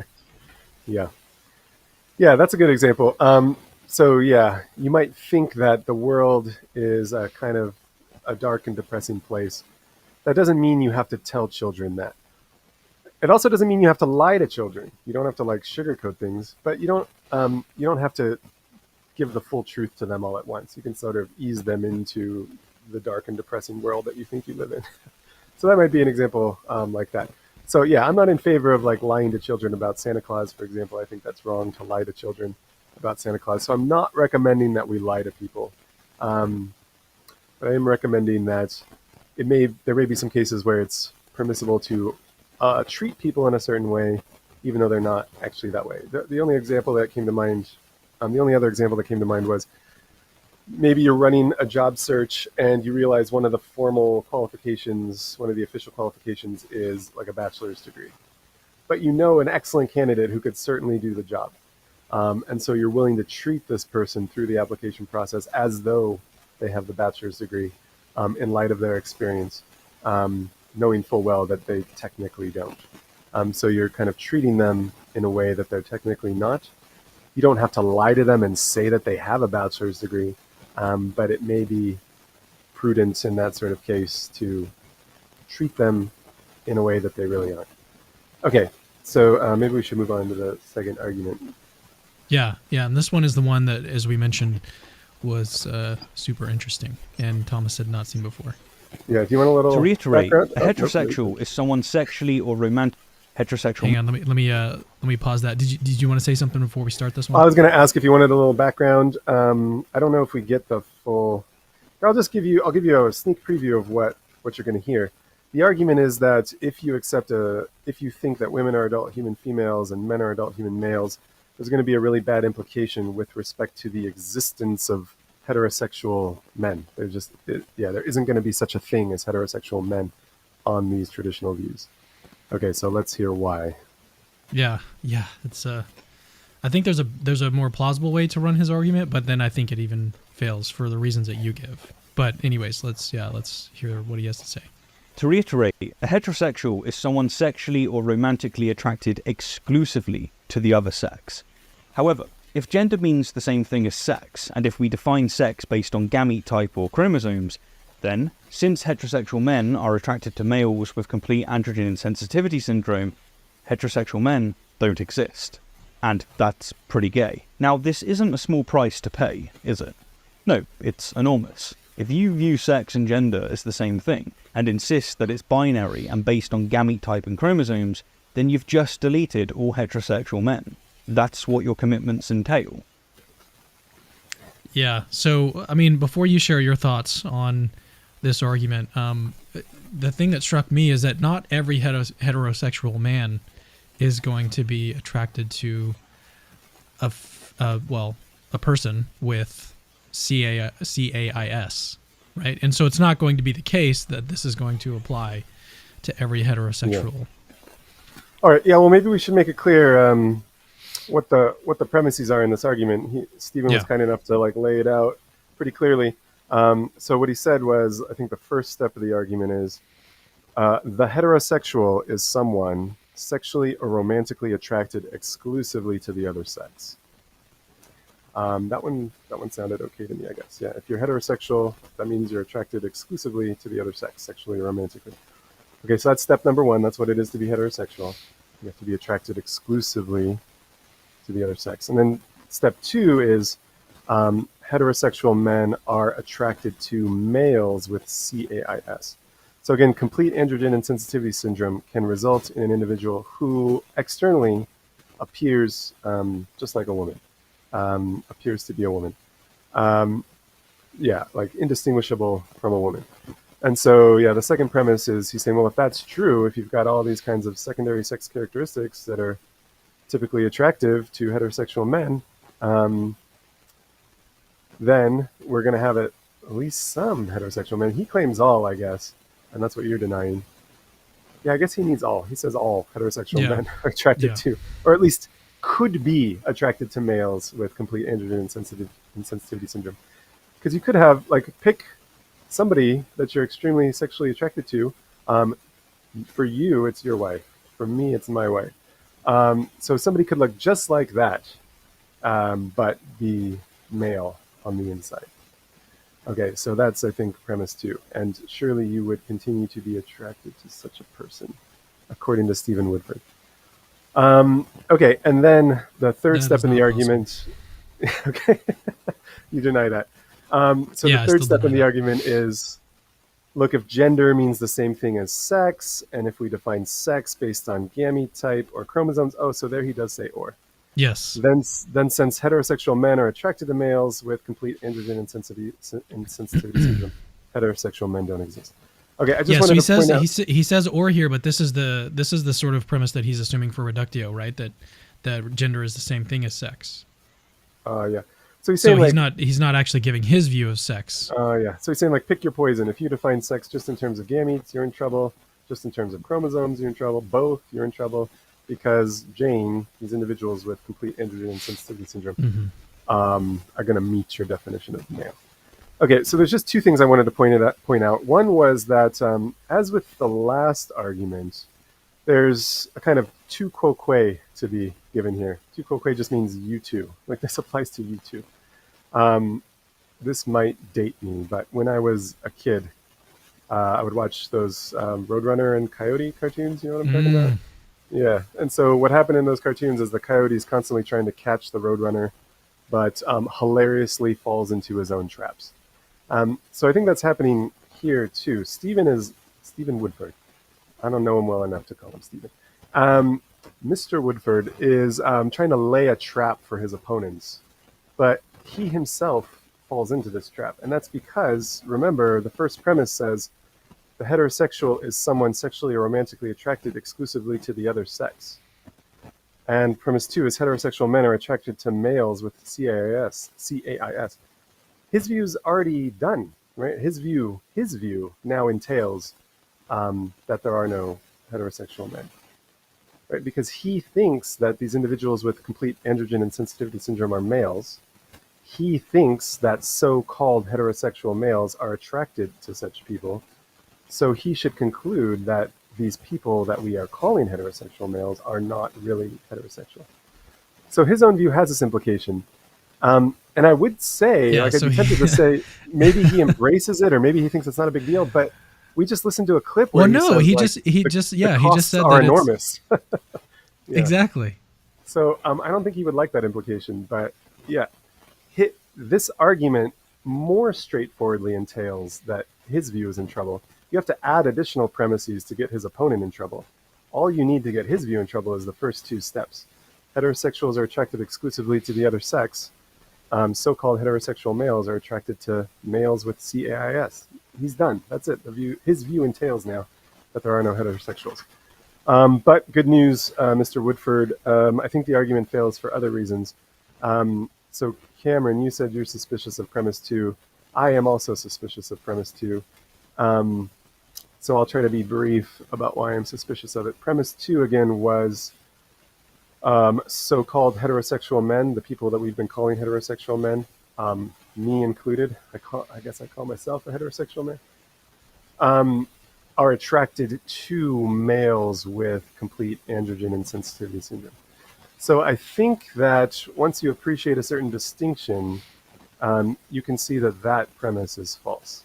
Yeah, that's a good example. So yeah, you might think that the world is a kind of a dark and depressing place. That doesn't mean you have to tell children that. It also doesn't mean you have to lie to children. You don't have to like sugarcoat things, but you don't have to give the full truth to them all at once. You can sort of ease them into the dark and depressing world that you think you live in. So that might be an example like that. So yeah, I'm not in favor of like lying to children about Santa Claus, for example. I think that's wrong to lie to children about Santa Claus. So I'm not recommending that we lie to people. But I am recommending that there may be some cases where it's permissible to treat people in a certain way, even though they're not actually that way. The only example that came to mind, the only other example that came to mind was maybe you're running a job search and you realize one of the formal qualifications, one of the official qualifications is like a bachelor's degree. But you know an excellent candidate who could certainly do the job. And so you're willing to treat this person through the application process as though they have the bachelor's degree in light of their experience, knowing full well that they technically don't. So you're kind of treating them in a way that they're technically not. You don't have to lie to them and say that they have a bachelor's degree, but it may be prudent in that sort of case to treat them in a way that they really aren't. Okay, so maybe we should move on to the second argument. Yeah, and this one is the one that, as we mentioned, was super interesting, and Thomas had not seen before. Yeah, do you want a little? To reiterate, background? a heterosexual is someone sexually or romantic. Heterosexual. Hang on, let me pause that. Did you want to say something before we start this one? I was going to ask if you wanted a little background. I don't know if we get the full. I'll give you a sneak preview of what you're going to hear. The argument is that if you think that women are adult human females and men are adult human males, there's going to be a really bad implication with respect to the existence of heterosexual men. There isn't going to be such a thing as heterosexual men on these traditional views. Okay, so let's hear why. Yeah, it's I think there's a more plausible way to run his argument, but then I think it even fails for the reasons that you give. But anyways, let's hear what he has to say. To reiterate, a heterosexual is someone sexually or romantically attracted exclusively to the other sex. However, if gender means the same thing as sex, and if we define sex based on gamete type or chromosomes, then, since heterosexual men are attracted to males with complete androgen insensitivity syndrome, heterosexual men don't exist. And that's pretty gay. Now, this isn't a small price to pay, is it? No, it's enormous. If you view sex and gender as the same thing, and insist that it's binary and based on gamete type and chromosomes, then you've just deleted all heterosexual men. That's what your commitments entail. Yeah. So, I mean, before you share your thoughts on this argument, the thing that struck me is that not every heterosexual man is going to be attracted to a person with CAIS, right? And so it's not going to be the case that this is going to apply to every heterosexual. Yeah. All right. Yeah. Well, maybe we should make it clear what the premises are in this argument. Stephen was kind enough to lay it out pretty clearly. So what he said was, I think the first step of the argument is the heterosexual is someone sexually or romantically attracted exclusively to the other sex. That one sounded okay to me, I guess. Yeah, if you're heterosexual, that means you're attracted exclusively to the other sex, sexually or romantically. Okay, so that's step number one. That's what it is to be heterosexual. You have to be attracted exclusively to the other sex. And then step two is heterosexual men are attracted to males with CAIS. So again, complete androgen insensitivity syndrome can result in an individual who externally appears just like a woman, appears to be a woman. Indistinguishable from a woman. And so, the second premise is he's saying, well, if that's true, if you've got all these kinds of secondary sex characteristics that are typically attractive to heterosexual men, then we're going to have at least some heterosexual men. He claims all, I guess, and that's what you're denying. Yeah, I guess he needs all. He says all heterosexual men are attracted to, or at least could be attracted to males with complete androgen insensitivity syndrome. Because you could have, pick somebody that you're extremely sexually attracted to. For you, it's your wife. For me, it's my wife. So somebody could look just like that, but be male on the inside. Okay, so that's, I think, premise two. And surely you would continue to be attracted to such a person, according to Stephen Woodford. Okay, and then the third step in the argument. Okay, you deny that. So the third step in the argument is, look, if gender means the same thing as sex, and if we define sex based on gamete type or chromosomes, so there he does say or. Yes. Then since heterosexual men are attracted to males with complete androgen insensitivity syndrome, heterosexual men don't exist. Okay, I just wanted to point out. He says or here, but this is the sort of premise that he's assuming for reductio, right? That gender is the same thing as sex. Yeah. So he's saying he's not actually giving his view of sex. Yeah. So he's saying pick your poison. If you define sex just in terms of gametes, you're in trouble. Just in terms of chromosomes, you're in trouble. Both, you're in trouble. Because Jane, these individuals with complete androgen insensitivity syndrome, are going to meet your definition of male. Okay, so there's just two things I wanted to point out. One was that, as with the last argument, there's a kind of tu quoque to be given here. Tu quoque just means you two. This applies to you two. This might date me, but when I was a kid, I would watch those Roadrunner and Coyote cartoons. You know what I'm talking about? Yeah, and so what happened in those cartoons is the coyote is constantly trying to catch the Roadrunner, but hilariously falls into his own traps. So I think that's happening here too. Stephen Woodford. I don't know him well enough to call him Stephen. Mr. Woodford is trying to lay a trap for his opponents, but he himself falls into this trap. And that's because, remember, the first premise says the heterosexual is someone sexually or romantically attracted exclusively to the other sex. And premise two is heterosexual men are attracted to males with CAIS. His view's already done, right? His view now entails that there are no heterosexual men, right? Because he thinks that these individuals with complete androgen insensitivity syndrome are males. He thinks that so-called heterosexual males are attracted to such people. So he should conclude that these people that we are calling heterosexual males are not really heterosexual. So his own view has this implication. And I would say, I'd be tempted to say, maybe he embraces it, or maybe he thinks it's not a big deal. But we just listened to a clip where he just said are that enormous. Exactly. So I don't think he would like that implication. But this argument more straightforwardly entails that his view is in trouble. You have to add additional premises to get his opponent in trouble. All you need to get his view in trouble is the first two steps. Heterosexuals are attracted exclusively to the other sex. So-called heterosexual males are attracted to males with CAIS. He's done. That's it. His view entails now that there are no heterosexuals. But good news, Mr. Woodford. I think the argument fails for other reasons. So Cameron, you said you're suspicious of premise 2. I am also suspicious of premise 2. So I'll try to be brief about why I'm suspicious of it. Premise 2, again, was so-called heterosexual men, the people that we've been calling heterosexual men, me included. I guess I call myself a heterosexual man. Are attracted to males with complete androgen insensitivity syndrome. So I think that once you appreciate a certain distinction, you can see that that premise is false.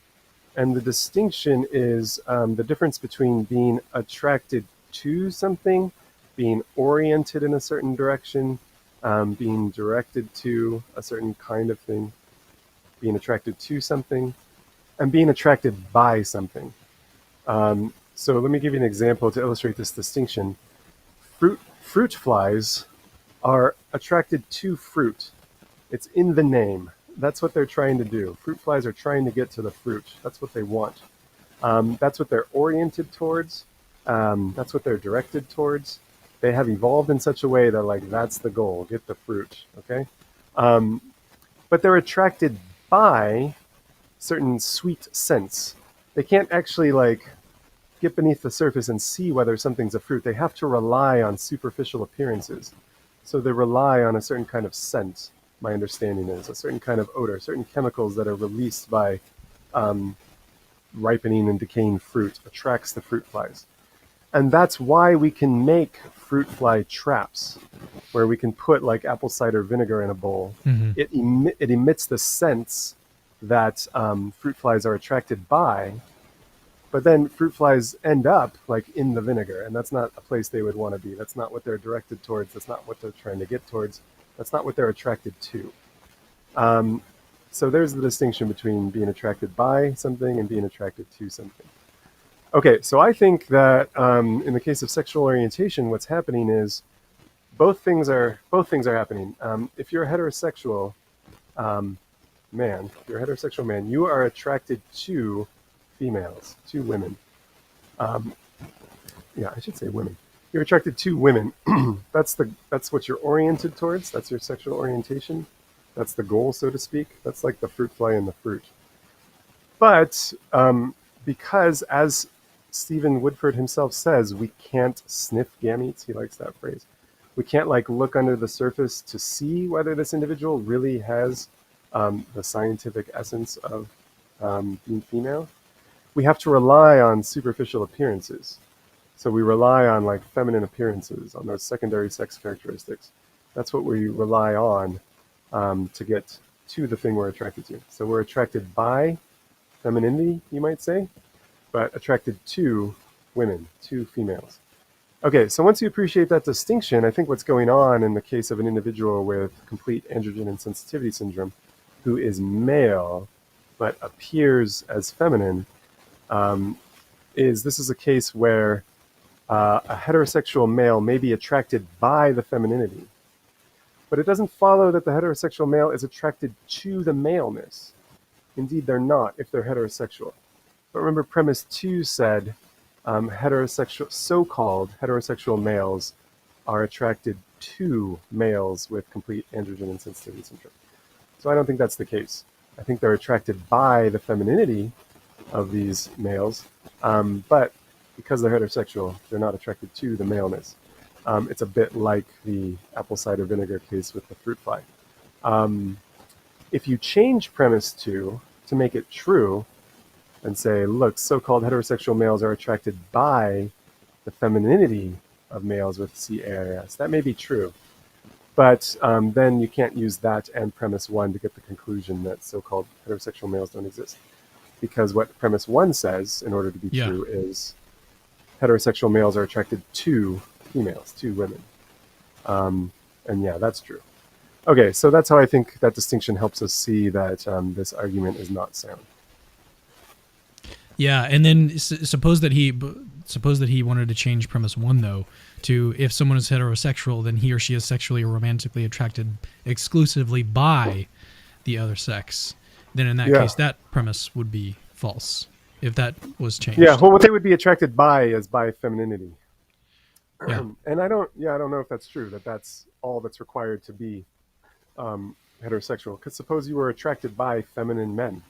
And the distinction is the difference between being attracted to something, being oriented in a certain direction, being directed to a certain kind of thing, being attracted to something, and being attracted by something. So let me give you an example to illustrate this distinction. Fruit flies are attracted to fruit. It's in the name. That's what they're trying to do. Fruit flies are trying to get to the fruit. That's what they want. That's what they're oriented towards. That's what they're directed towards. They have evolved in such a way that, like, that's the goal, get the fruit, okay? But they're attracted by certain sweet scents. They can't actually, like, get beneath the surface and see whether something's a fruit. They have to rely on superficial appearances. So they rely on a certain kind of scent, my understanding is, a certain kind of odor, certain chemicals that are released by ripening and decaying fruit attracts the fruit flies. And that's why we can make fruit fly traps, where we can put, like, apple cider vinegar in a bowl. Mm-hmm. It emits the scents that fruit flies are attracted by, but then fruit flies end up, like, in the vinegar, and that's not a place they would want to be. That's not what they're directed towards. That's not what they're trying to get towards. That's not what they're attracted to. So there's the distinction between being attracted by something and being attracted to something. Okay, so I think that in the case of sexual orientation, what's happening is both things are happening. If you're a heterosexual man, you are attracted to females, to women. Yeah, I should say women. You're attracted to women. That's what you're oriented towards. That's your sexual orientation. That's the goal, so to speak. That's like the fruit fly and the fruit. But because, as Stephen Woodford himself says, we can't sniff gametes. He likes that phrase. We can't, like, look under the surface to see whether this individual really has the scientific essence of being female. We have to rely on superficial appearances. So we rely on, like, feminine appearances, on those secondary sex characteristics. That's what we rely on to get to the thing we're attracted to. So we're attracted by femininity, you might say, but attracted to women, to females. Okay, so once you appreciate that distinction, I think what's going on in the case of an individual with complete androgen insensitivity syndrome who is male but appears as feminine is this is a case where a heterosexual male may be attracted by the femininity, but it doesn't follow that the heterosexual male is attracted to the maleness. Indeed, they're not if they're heterosexual. But remember, premise 2 said so-called heterosexual males are attracted to males with complete androgen insensitivity syndrome. So I don't think that's the case. I think they're attracted by the femininity of these males, but because they're heterosexual, they're not attracted to the maleness. It's a bit like the apple cider vinegar case with the fruit fly. If you change premise 2 to make it true and say, look, so-called heterosexual males are attracted by the femininity of males with CAIS, that may be true. But then you can't use that and premise 1 to get the conclusion that so-called heterosexual males don't exist. Because what premise 1 says, in order to be true, is heterosexual males are attracted to females, to women. And yeah, that's true. Okay, so that's how I think that distinction helps us see that this argument is not sound. Yeah, and then suppose that he wanted to change premise 1 though to if someone is heterosexual, then he or she is sexually or romantically attracted exclusively by the other sex, then in that Yeah. case, that premise would be false if that was changed. Yeah, well, what they would be attracted by is by femininity. Yeah. And I don't know if that's true, that that's all that's required to be heterosexual. Because suppose you were attracted by feminine men,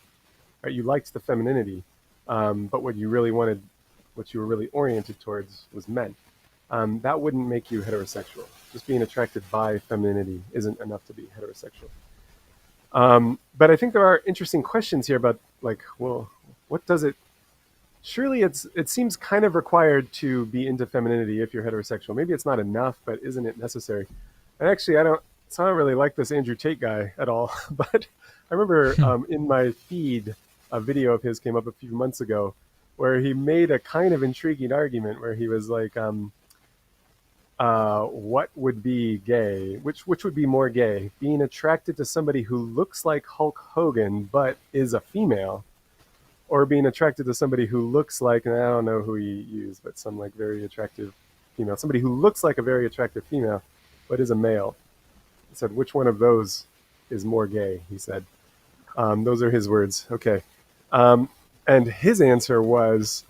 right? You liked the femininity, but what you really wanted, what you were really oriented towards was men. That wouldn't make you heterosexual. Just being attracted by femininity isn't enough to be heterosexual. But I think there are interesting questions here about, like, well, what does it? Surely it seems kind of required to be into femininity if you're heterosexual. Maybe it's not enough, but isn't it necessary? And actually, I don't really like this Andrew Tate guy at all. But I remember in my feed, a video of his came up a few months ago where he made a kind of intriguing argument where he was like, what would be gay? Which would be more gay? Being attracted to somebody who looks like Hulk Hogan but is a female, or being attracted to somebody who looks like, and I don't know who he used, but some like very attractive female, somebody who looks like a very attractive female but is a male. He said, which one of those is more gay? He said. Those are his words. Okay. And his answer was,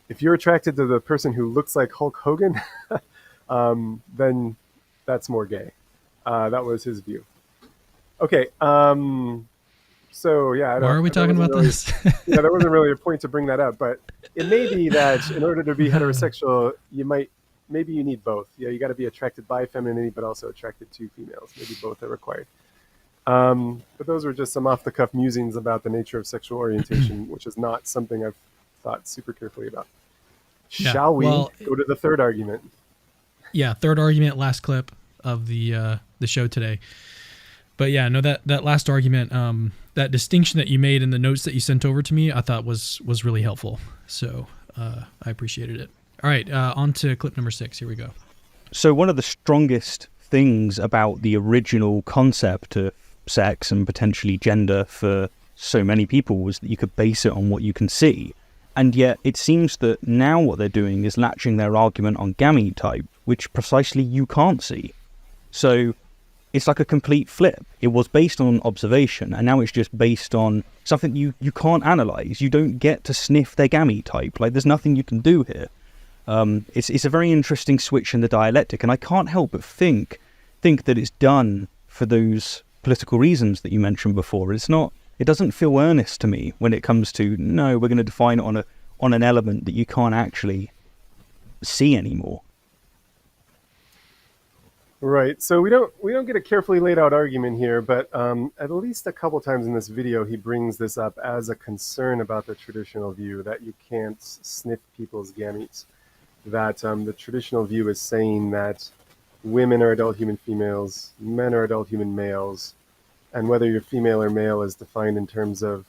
if you're attracted to the person who looks like Hulk Hogan, then that's more gay. That was his view. Okay. So yeah, Why are we talking about this? Yeah, there wasn't really a point to bring that up, but it may be that in order to be heterosexual, maybe you need both. Yeah, you got to be attracted by femininity, but also attracted to females. Maybe both are required. But those were just some off-the-cuff musings about the nature of sexual orientation, which is not something I've thought super carefully about. Yeah, Shall we well, go to the third argument? Yeah, third argument, last clip of the show today. But yeah, no, that last argument, that distinction that you made in the notes that you sent over to me, I thought was really helpful. So I appreciated it. All right, on to clip number 6. Here we go. So one of the strongest things about the original concept of sex and potentially gender for so many people was that you could base it on what you can see. And yet it seems that now what they're doing is latching their argument on gamete type, which precisely you can't see. So it's like a complete flip. It was based on observation, and now it's just based on something you can't analyze. You don't get to sniff their gamete type. Like, there's nothing you can do here. It's a very interesting switch in the dialectic, and I can't help but think that it's done for those political reasons that you mentioned before. It doesn't feel earnest to me when it comes to, no, we're going to define it on an element that you can't actually see anymore. Right. So we don't get a carefully laid out argument here, but at least a couple times in this video, he brings this up as a concern about the traditional view that you can't sniff people's gametes. That the traditional view is saying that women are adult human females, men are adult human males, and whether you're female or male is defined in terms of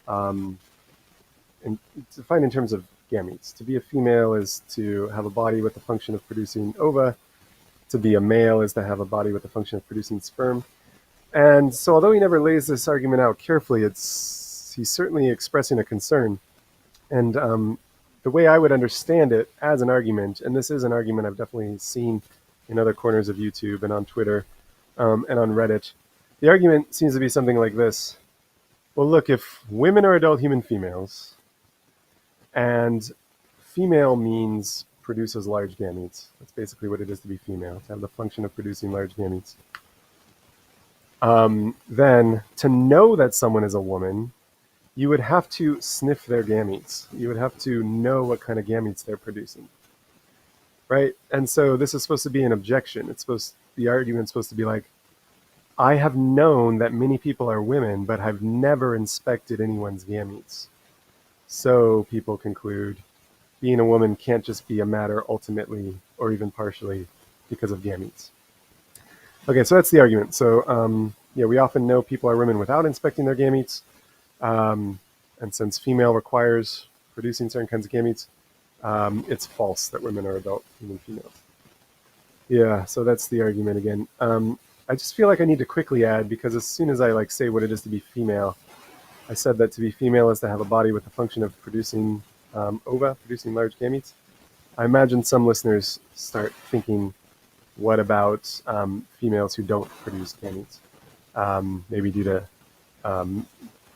gametes. To be a female is to have a body with the function of producing ova. To be a male is to have a body with the function of producing sperm. And so although he never lays this argument out carefully, he's certainly expressing a concern. And the way I would understand it as an argument, and this is an argument I've definitely seen in other corners of YouTube and on Twitter and on Reddit, the argument seems to be something like this. Well, look, if women are adult human females, and female means produces large gametes. That's basically what it is to be female, to have the function of producing large gametes. Then, to know that someone is a woman, you would have to sniff their gametes. You would have to know what kind of gametes they're producing, right? And so this is supposed to be an objection. The argument's supposed to be like, I have known that many people are women, but I've never inspected anyone's gametes. So people conclude, being a woman can't just be a matter ultimately or even partially because of gametes. Okay, so that's the argument. So we often know people are women without inspecting their gametes. And since female requires producing certain kinds of gametes, it's false that women are adult human females. Yeah, so that's the argument again. I just feel like I need to quickly add, because as soon as I say what it is to be female, I said that to be female is to have a body with the function of producing ova, producing large gametes. I imagine some listeners start thinking, what about females who don't produce gametes? Maybe due to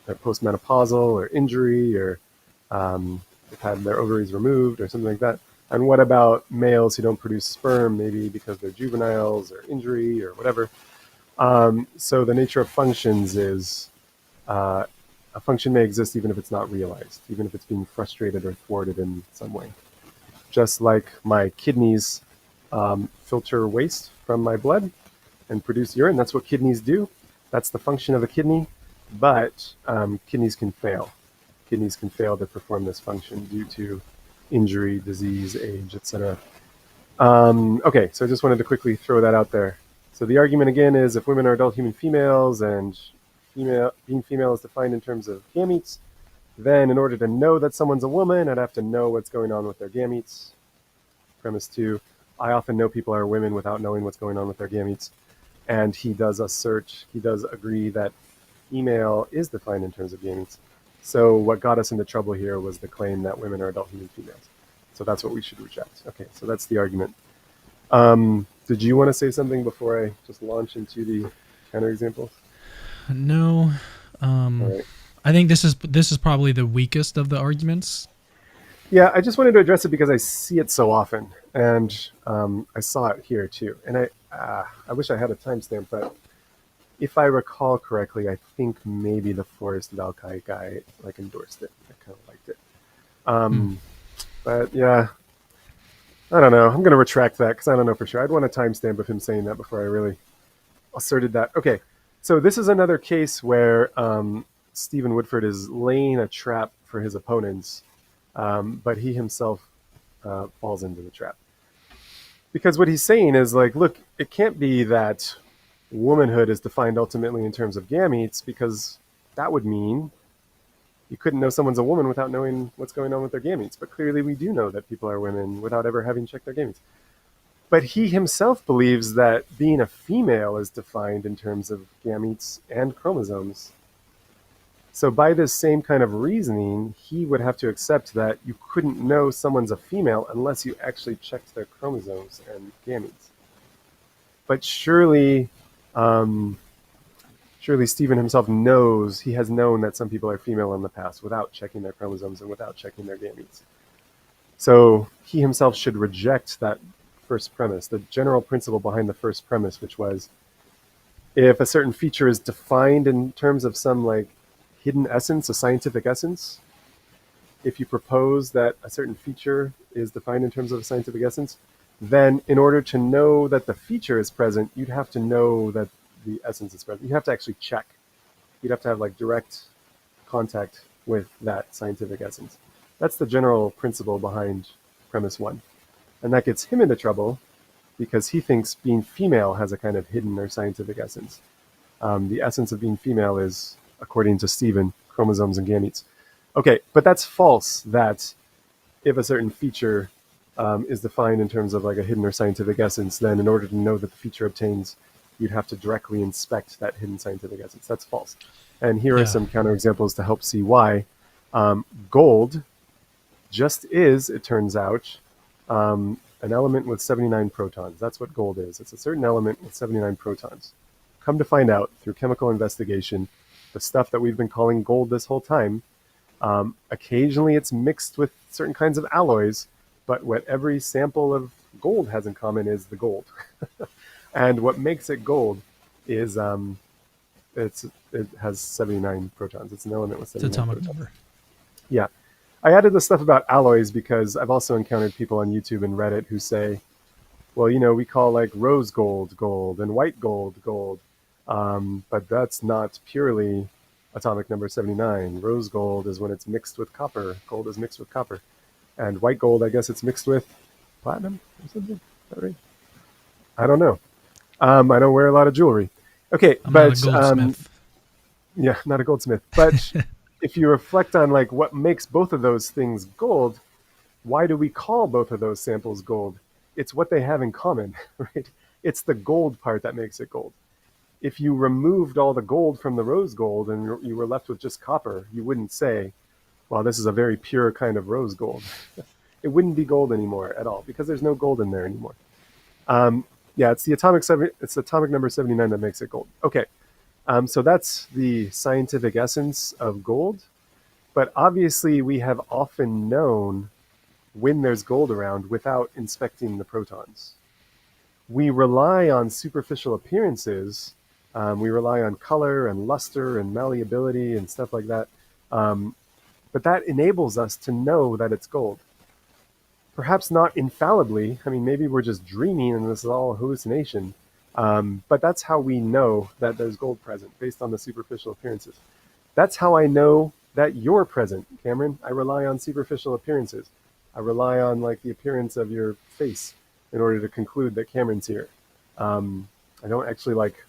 they're postmenopausal or injury, or they've had their ovaries removed or something like that. And what about males who don't produce sperm, maybe because they're juveniles or injury or whatever? So the nature of functions is a function may exist even if it's not realized, even if it's being frustrated or thwarted in some way. Just like my kidneys filter waste from my blood and produce urine. That's what kidneys do. That's the function of a kidney. But kidneys can fail. Kidneys can fail to perform this function due to injury, disease, age, etc. Okay, so I just wanted to quickly throw that out there. So the argument again is if women are adult human females and being female is defined in terms of gametes, then in order to know that someone's a woman, I'd have to know what's going on with their gametes. Premise 2, I often know people are women without knowing what's going on with their gametes. And he does agree that female is defined in terms of gametes. So what got us into trouble here was the claim that women are adult human females. So that's what we should reject. Okay, so that's the argument. Did you want to say something before I just launch into the counterexamples? No. All right. I think this is probably the weakest of the arguments. Yeah, I just wanted to address it because I see it so often, and I saw it here too. And I wish I had a timestamp, but if I recall correctly, I think maybe the Forrest Valkai guy like endorsed it. I kind of liked it. But yeah, I don't know. I'm going to retract that because I don't know for sure. I'd want a timestamp of him saying that before I really asserted that. Okay, so this is another case where Stephen Woodford is laying a trap for his opponents, but he himself falls into the trap. Because what he's saying is like, look, it can't be that womanhood is defined ultimately in terms of gametes, because that would mean you couldn't know someone's a woman without knowing what's going on with their gametes. But clearly we do know that people are women without ever having checked their gametes. But he himself believes that being a female is defined in terms of gametes and chromosomes. So by this same kind of reasoning, he would have to accept that you couldn't know someone's a female unless you actually checked their chromosomes and gametes. But surely Stephen himself knows, he has known that some people are female in the past without checking their chromosomes and without checking their gametes. So he himself should reject that first premise, the general principle behind the first premise, which was if a certain feature is defined in terms of some like hidden essence, a scientific essence, if you propose that a certain feature is defined in terms of a scientific essence, then in order to know that the feature is present, you'd have to know that the essence is present. You have to actually check. You'd have to have like direct contact with that scientific essence. That's the general principle behind premise 1. And that gets him into trouble because he thinks being female has a kind of hidden or scientific essence. The essence of being female is, according to Stephen, chromosomes and gametes. Okay, but that's false, that if a certain feature is defined in terms of like a hidden or scientific essence, then in order to know that the feature obtains, you'd have to directly inspect that hidden scientific essence. That's false. And here are some counterexamples to help see why. Gold just is, it turns out, an element with 79 protons. That's what gold is. It's a certain element with 79 protons. Come to find out through chemical investigation, the stuff that we've been calling gold this whole time, occasionally it's mixed with certain kinds of alloys, but what every sample of gold has in common is the gold. And what makes it gold is it has 79 protons. It's an element with 79 It's atomic protons. number. Yeah. I added the stuff about alloys because I've also encountered people on YouTube and Reddit who say, well, you know, we call like rose gold gold and white gold gold, but that's not purely atomic number 79. Rose gold is when it's mixed with copper. Gold is mixed with copper. And white gold, I guess it's mixed with platinum or something. Is that right? I don't know. I don't wear a lot of jewelry. Okay, I'm but not a goldsmith. yeah, not a goldsmith. But if you reflect on like what makes both of those things gold, why do we call both of those samples gold? It's what they have in common, right? It's the gold part that makes it gold. If you removed all the gold from the rose gold and you were left with just copper, you wouldn't say, well, this is a very pure kind of rose gold. It wouldn't be gold anymore at all because there's no gold in there anymore. Yeah, it's the atomic number 79 that makes it gold. Okay, So that's the scientific essence of gold. But obviously, we have often known when there's gold around without inspecting the protons. We rely on superficial appearances. We rely on color and luster and malleability and stuff like that. But that enables us to know that it's gold. Perhaps not infallibly. I mean, maybe we're just dreaming and this is all a hallucination. But that's how we know that there's gold present, based on the superficial appearances. That's how I know that you're present, Cameron. I rely on superficial appearances. I rely on like the appearance of your face in order to conclude that Cameron's here. I don't actually like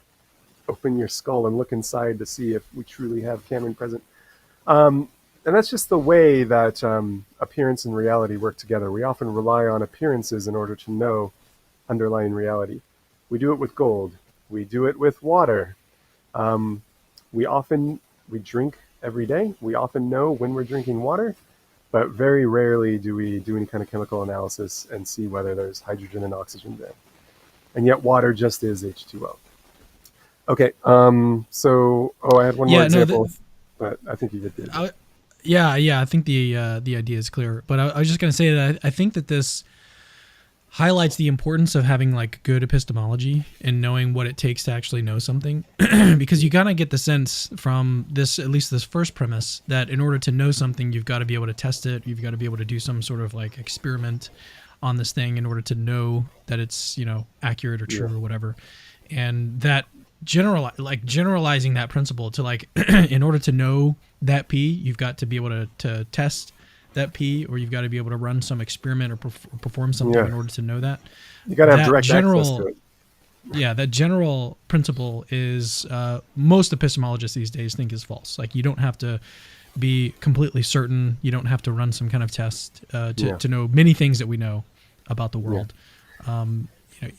open your skull and look inside to see if we truly have Cameron present. And that's just the way that appearance and reality work together. We often rely on appearances in order to know underlying reality. We do it with gold. We do it with water. We drink every day. We often know when we're drinking water, but very rarely do we do any kind of chemical analysis and see whether there's hydrogen and oxygen there. And yet water just is H2O. Okay, I had one more example, but I think you did it. Yeah, I think the idea is clear. But I was just going to say that I think that this highlights the importance of having like good epistemology and knowing what it takes to actually know something. Because you kind of get the sense from this, at least this first premise, that in order to know something, you've got to be able to test it. You've got to be able to do some sort of like experiment on this thing in order to know that it's, accurate or true or whatever. And that generalizing that principle to like, in order to know that P, you've got to be able to test that P, or you've got to be able to run some experiment or perform something in order to know that. You got to have direct access to it. Yeah, that general principle is most epistemologists these days think is false. Like you don't have to be completely certain. You don't have to run some kind of test to know many things that we know about the world.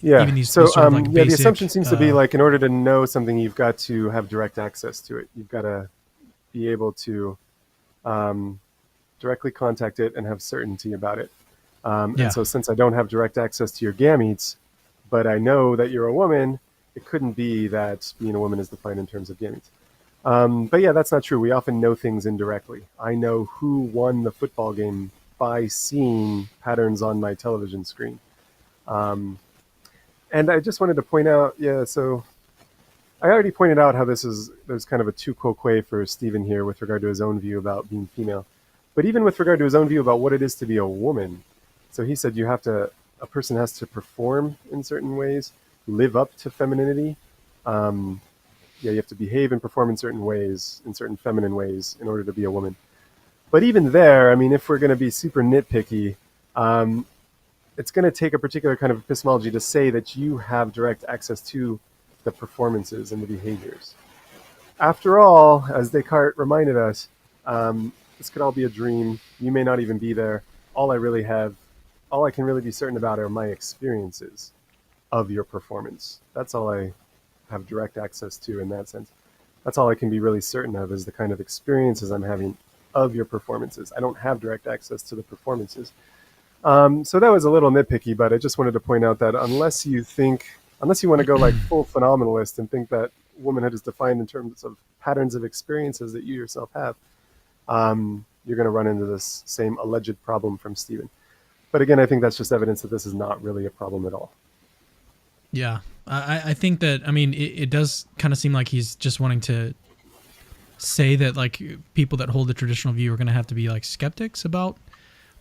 Even these sort of like basic, the assumption seems to be like in order to know something, you've got to have direct access to it. You've got to be able to directly contact it and have certainty about it. And so since I don't have direct access to your gametes, but I know that you're a woman, it couldn't be that being a woman is defined in terms of gametes. But yeah, that's not true. We often know things indirectly. I know who won the football game by seeing patterns on my television screen. And I just wanted to point out, so I already pointed out how there's kind of a tu quoque for Stephen here with regard to his own view about being female. But even with regard to his own view about what it is to be a woman, so he said a person has to perform in certain ways, live up to femininity. You have to behave and perform in certain ways, in certain feminine ways, in order to be a woman. But even there, I mean, if we're going to be super nitpicky, it's going to take a particular kind of epistemology to say that you have direct access to the performances and the behaviors. After all, as Descartes reminded us, this could all be a dream. You may not even be there. All I can really be certain about are my experiences of your performance. That's all I have direct access to in that sense. That's all I can be really certain of is the kind of experiences I'm having of your performances. I don't have direct access to the performances. So that was a little nitpicky, but I just wanted to point out that unless you want to go like full phenomenalist and think that womanhood is defined in terms of patterns of experiences that you yourself have, you're going to run into this same alleged problem from Stephen. But again, I think that's just evidence that this is not really a problem at all. Yeah, I think that, I mean, it does kind of seem like he's just wanting to say that like people that hold the traditional view are going to have to be like skeptics about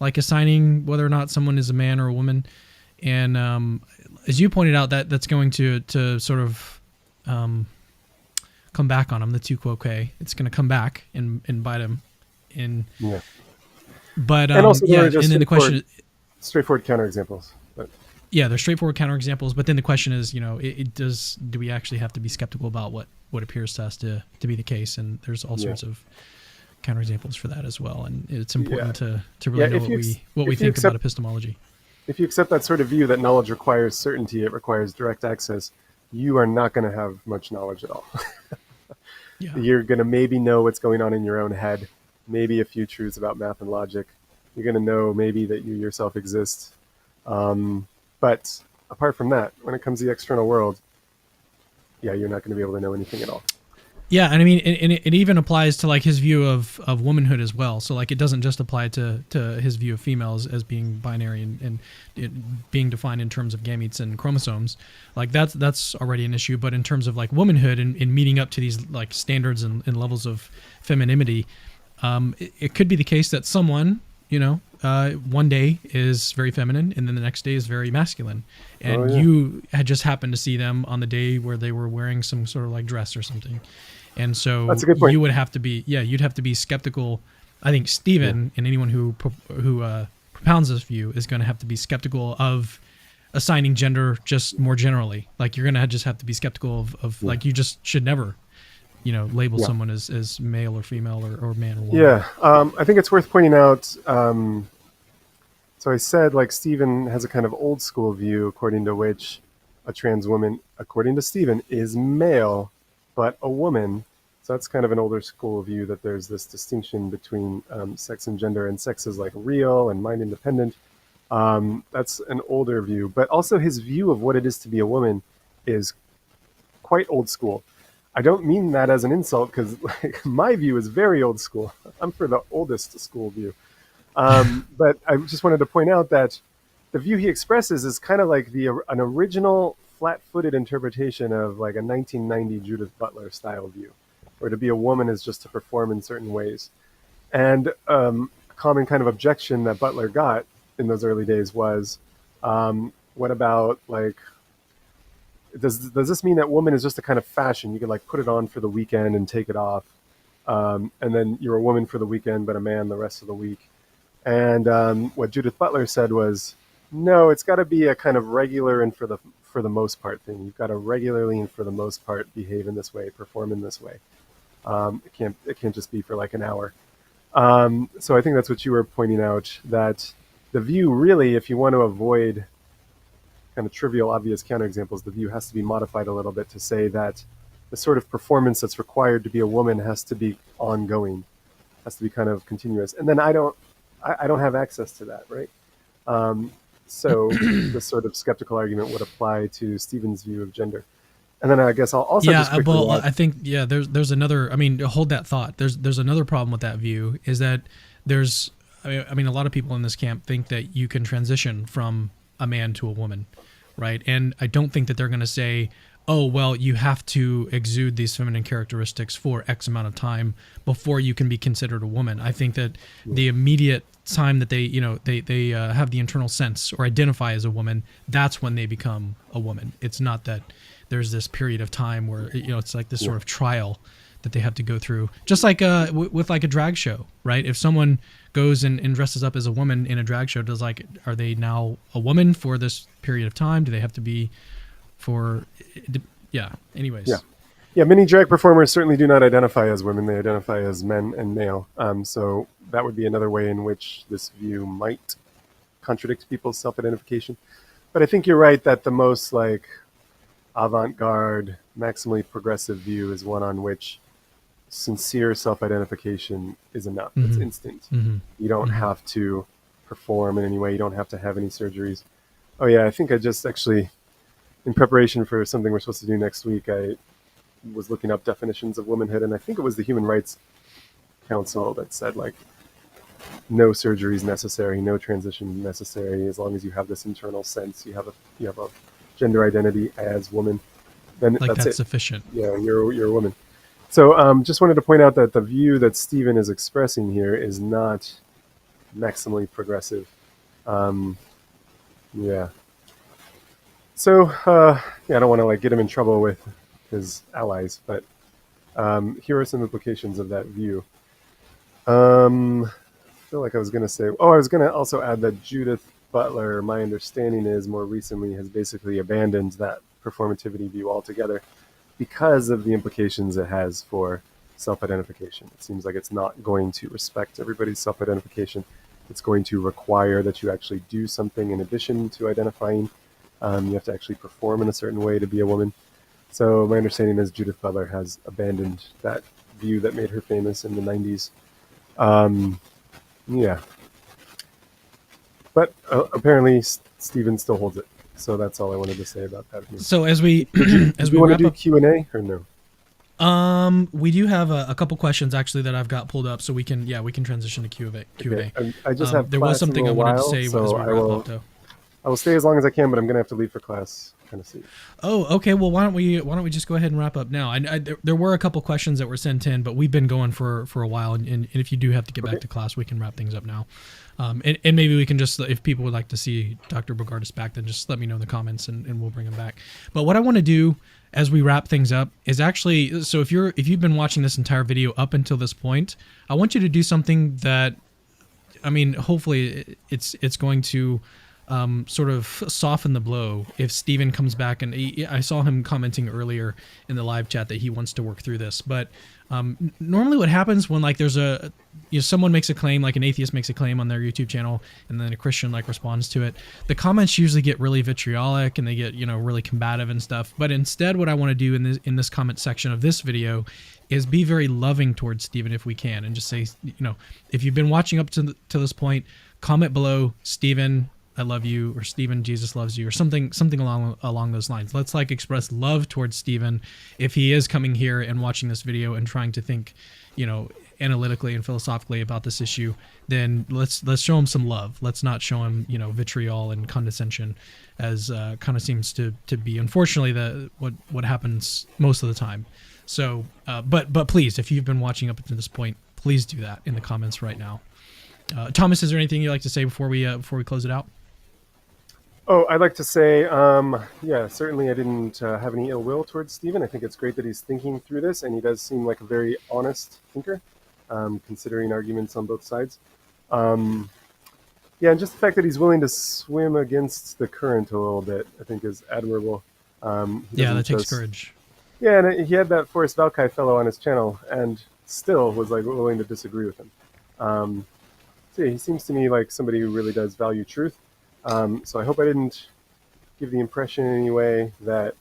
like assigning whether or not someone is a man or a woman. And as you pointed out, that's going to sort of come back on him, the tu quoque. It's going to come back and bite him. But and also and then the question is, straightforward counterexamples. But yeah, they're straightforward counterexamples. But then the question is, do we actually have to be skeptical about what appears to us to be the case? And there's all sorts of counterexamples for that as well. And it's important to really know what we think about epistemology. If you accept that sort of view that knowledge requires certainty, it requires direct access, you are not going to have much knowledge at all. You're going to maybe know what's going on in your own head, maybe a few truths about math and logic. You're going to know maybe that you yourself exist. But apart from that, when it comes to the external world, you're not going to be able to know anything at all. Yeah, and I mean, it even applies to like his view of womanhood as well. So like, it doesn't just apply to his view of females as being binary and it being defined in terms of gametes and chromosomes. Like that's already an issue. But in terms of like womanhood and meeting up to these like standards and levels of femininity, it could be the case that someone, one day is very feminine and then the next day is very masculine, and you had just happened to see them on the day where they were wearing some sort of like dress or something. And so That's a good point. you would have to be, you'd have to be skeptical. I think Stephen and anyone who propounds this view is going to have to be skeptical of assigning gender just more generally. Like you're going to just have to be skeptical of like, you just should never, label someone as male or female or man or woman. Yeah. I think it's worth pointing out. So I said like Stephen has a kind of old school view according to which a trans woman, according to Stephen, is male, but a woman. So that's kind of an older school view that there's this distinction between sex and gender, and sex is like real and mind independent. That's an older view, but also his view of what it is to be a woman is quite old school. I don't mean that as an insult, because like, my view is very old school. I'm for the oldest school view. But I just wanted to point out that the view he expresses is kind of like an original flat-footed interpretation of like a 1990 Judith Butler style view, where to be a woman is just to perform in certain ways. And a common kind of objection that Butler got in those early days was, what about like, does this mean that woman is just a kind of fashion? You can like put it on for the weekend and take it off, and then you're a woman for the weekend, but a man the rest of the week. And what Judith Butler said was, no, it's got to be a kind of regular and for the most part thing. You've got to regularly and for the most part behave in this way, perform in this way. It can't just be for like an hour. So I think that's what you were pointing out, that the view really, if you want to avoid kind of trivial, obvious counterexamples, the view has to be modified a little bit to say that the sort of performance that's required to be a woman has to be ongoing, has to be kind of continuous. And then I don't have access to that, right? So this sort of skeptical argument would apply to Stephen's view of gender. And then I guess I'll also just quickly add, I think there's another. I mean, hold that thought. There's another problem with that view, is that there's. I mean, a lot of people in this camp think that you can transition from a man to a woman, right? And I don't think that they're going to say, oh, well, you have to exude these feminine characteristics for X amount of time before you can be considered a woman. I think that the immediate time that they have the internal sense or identify as a woman, that's when they become a woman. It's not that there's this period of time where it's like this sort of trial that they have to go through, just like with like a drag show, right? If someone goes and dresses up as a woman in a drag show, are they now a woman for this period of time? Do they have to be anyways. Many drag performers certainly do not identify as women. They identify as men and male. So that would be another way in which this view might contradict people's self-identification. But I think you're right that the most like avant-garde, maximally progressive view is one on which sincere self-identification is enough. It's instinct. You don't have to perform in any way. You don't have to have any surgeries. Oh yeah, I think I just actually, in preparation for something we're supposed to do next week, I was looking up definitions of womanhood, and I think it was the Human Rights Council that said like no surgeries necessary, no transition necessary, as long as you have this internal sense, you have a gender identity as woman, then like that's it. Sufficient. Yeah, you're a woman. So just wanted to point out that the view that Stephen is expressing here is not maximally progressive. So I don't want to like get him in trouble with his allies, but here are some implications of that view. I feel like I was going to say, I was going to also add that Judith Butler, my understanding is, more recently has basically abandoned that performativity view altogether because of the implications it has for self-identification. It seems like it's not going to respect everybody's self-identification. It's going to require that you actually do something in addition to identifying. You have to actually perform in a certain way to be a woman. So my understanding is Judith Butler has abandoned that view that made her famous in the 90s. But apparently Stephen still holds it. So that's all I wanted to say about that view. So as we want to wrap do up, Q&A or no? We do have a couple questions actually that I've got pulled up, so we can transition to Q&A. Okay. I just have There was class in a something I little wanted to while, say so as we wrap up, though. I will stay as long as I can, but I'm gonna have to leave for class kind of soon. Oh, okay. Well, why don't we just go ahead and wrap up now? There were a couple questions that were sent in, but we've been going for a while, and if you do have to get back to class, we can wrap things up now. And maybe we can just, if people would like to see Dr. Bogardus back, then just let me know in the comments, and we'll bring him back. But what I want to do as we wrap things up is actually, so if you've been watching this entire video up until this point, I want you to do something that, I mean, hopefully it's going to sort of soften the blow if Steven comes back. And I saw him commenting earlier in the live chat that he wants to work through this. But normally what happens when like there's someone makes a claim, like an atheist makes a claim on their YouTube channel, and then a Christian like responds to it, the comments usually get really vitriolic and they get, really combative and stuff. But instead, what I want to do in this comment section of this video is be very loving towards Steven if we can, and just say, if you've been watching up to this point, comment below, Steven, I love you, or Steven, Jesus loves you, or something along those lines. Let's like express love towards Steven if he is coming here and watching this video and trying to think, analytically and philosophically about this issue. Then let's show him some love. Let's not show him, vitriol and condescension, as kind of seems to be, unfortunately, what happens most of the time. So, but please, if you've been watching up to this point, please do that in the comments right now. Thomas, is there anything you'd like to say before we close it out? Oh, I'd like to say, yeah, certainly I didn't have any ill will towards Steven. I think it's great that he's thinking through this, and he does seem like a very honest thinker, considering arguments on both sides. Yeah, and just the fact that he's willing to swim against the current a little bit, I think is admirable. Yeah, that takes courage. Yeah, and he had that Forrest Valkai fellow on his channel, and still was like willing to disagree with him. So yeah, he seems to me like somebody who really does value truth. So I hope I didn't give the impression in any way that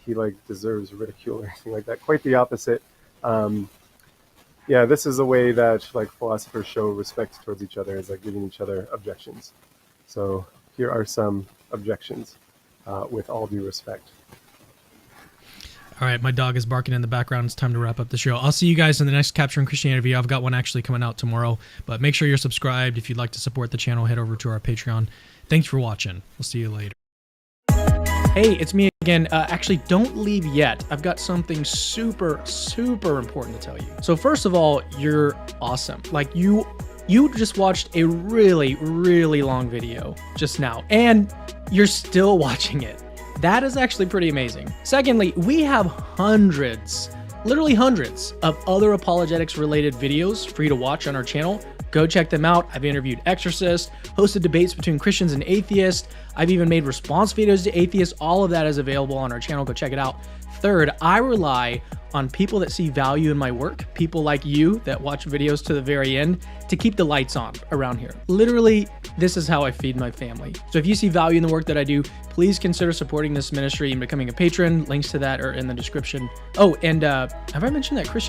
he like deserves ridicule or anything like that. Quite the opposite. Yeah, this is a way that like philosophers show respect towards each other, is like giving each other objections. So here are some objections with all due respect. All right, my dog is barking in the background. It's time to wrap up the show. I'll see you guys in the next Capturing Christianity video. I've got one actually coming out tomorrow, but make sure you're subscribed. If you'd like to support the channel, head over to our Patreon. Thanks for watching. We'll see you later. Hey, it's me again. Actually, don't leave yet. I've got something super, super important to tell you. So first of all, you're awesome. Like you just watched a really, really long video just now, and you're still watching it. That is actually pretty amazing. Secondly, we have hundreds, literally hundreds of other apologetics related videos for you to watch on our channel. Go check them out. I've interviewed exorcists, hosted debates between Christians and atheists. I've even made response videos to atheists. All of that is available on our channel. Go check it out. Third, I rely on people that see value in my work, people like you that watch videos to the very end, to keep the lights on around here. Literally, this is how I feed my family. So if you see value in the work that I do, please consider supporting this ministry and becoming a patron. Links to that are in the description. Oh, and have I mentioned that Christian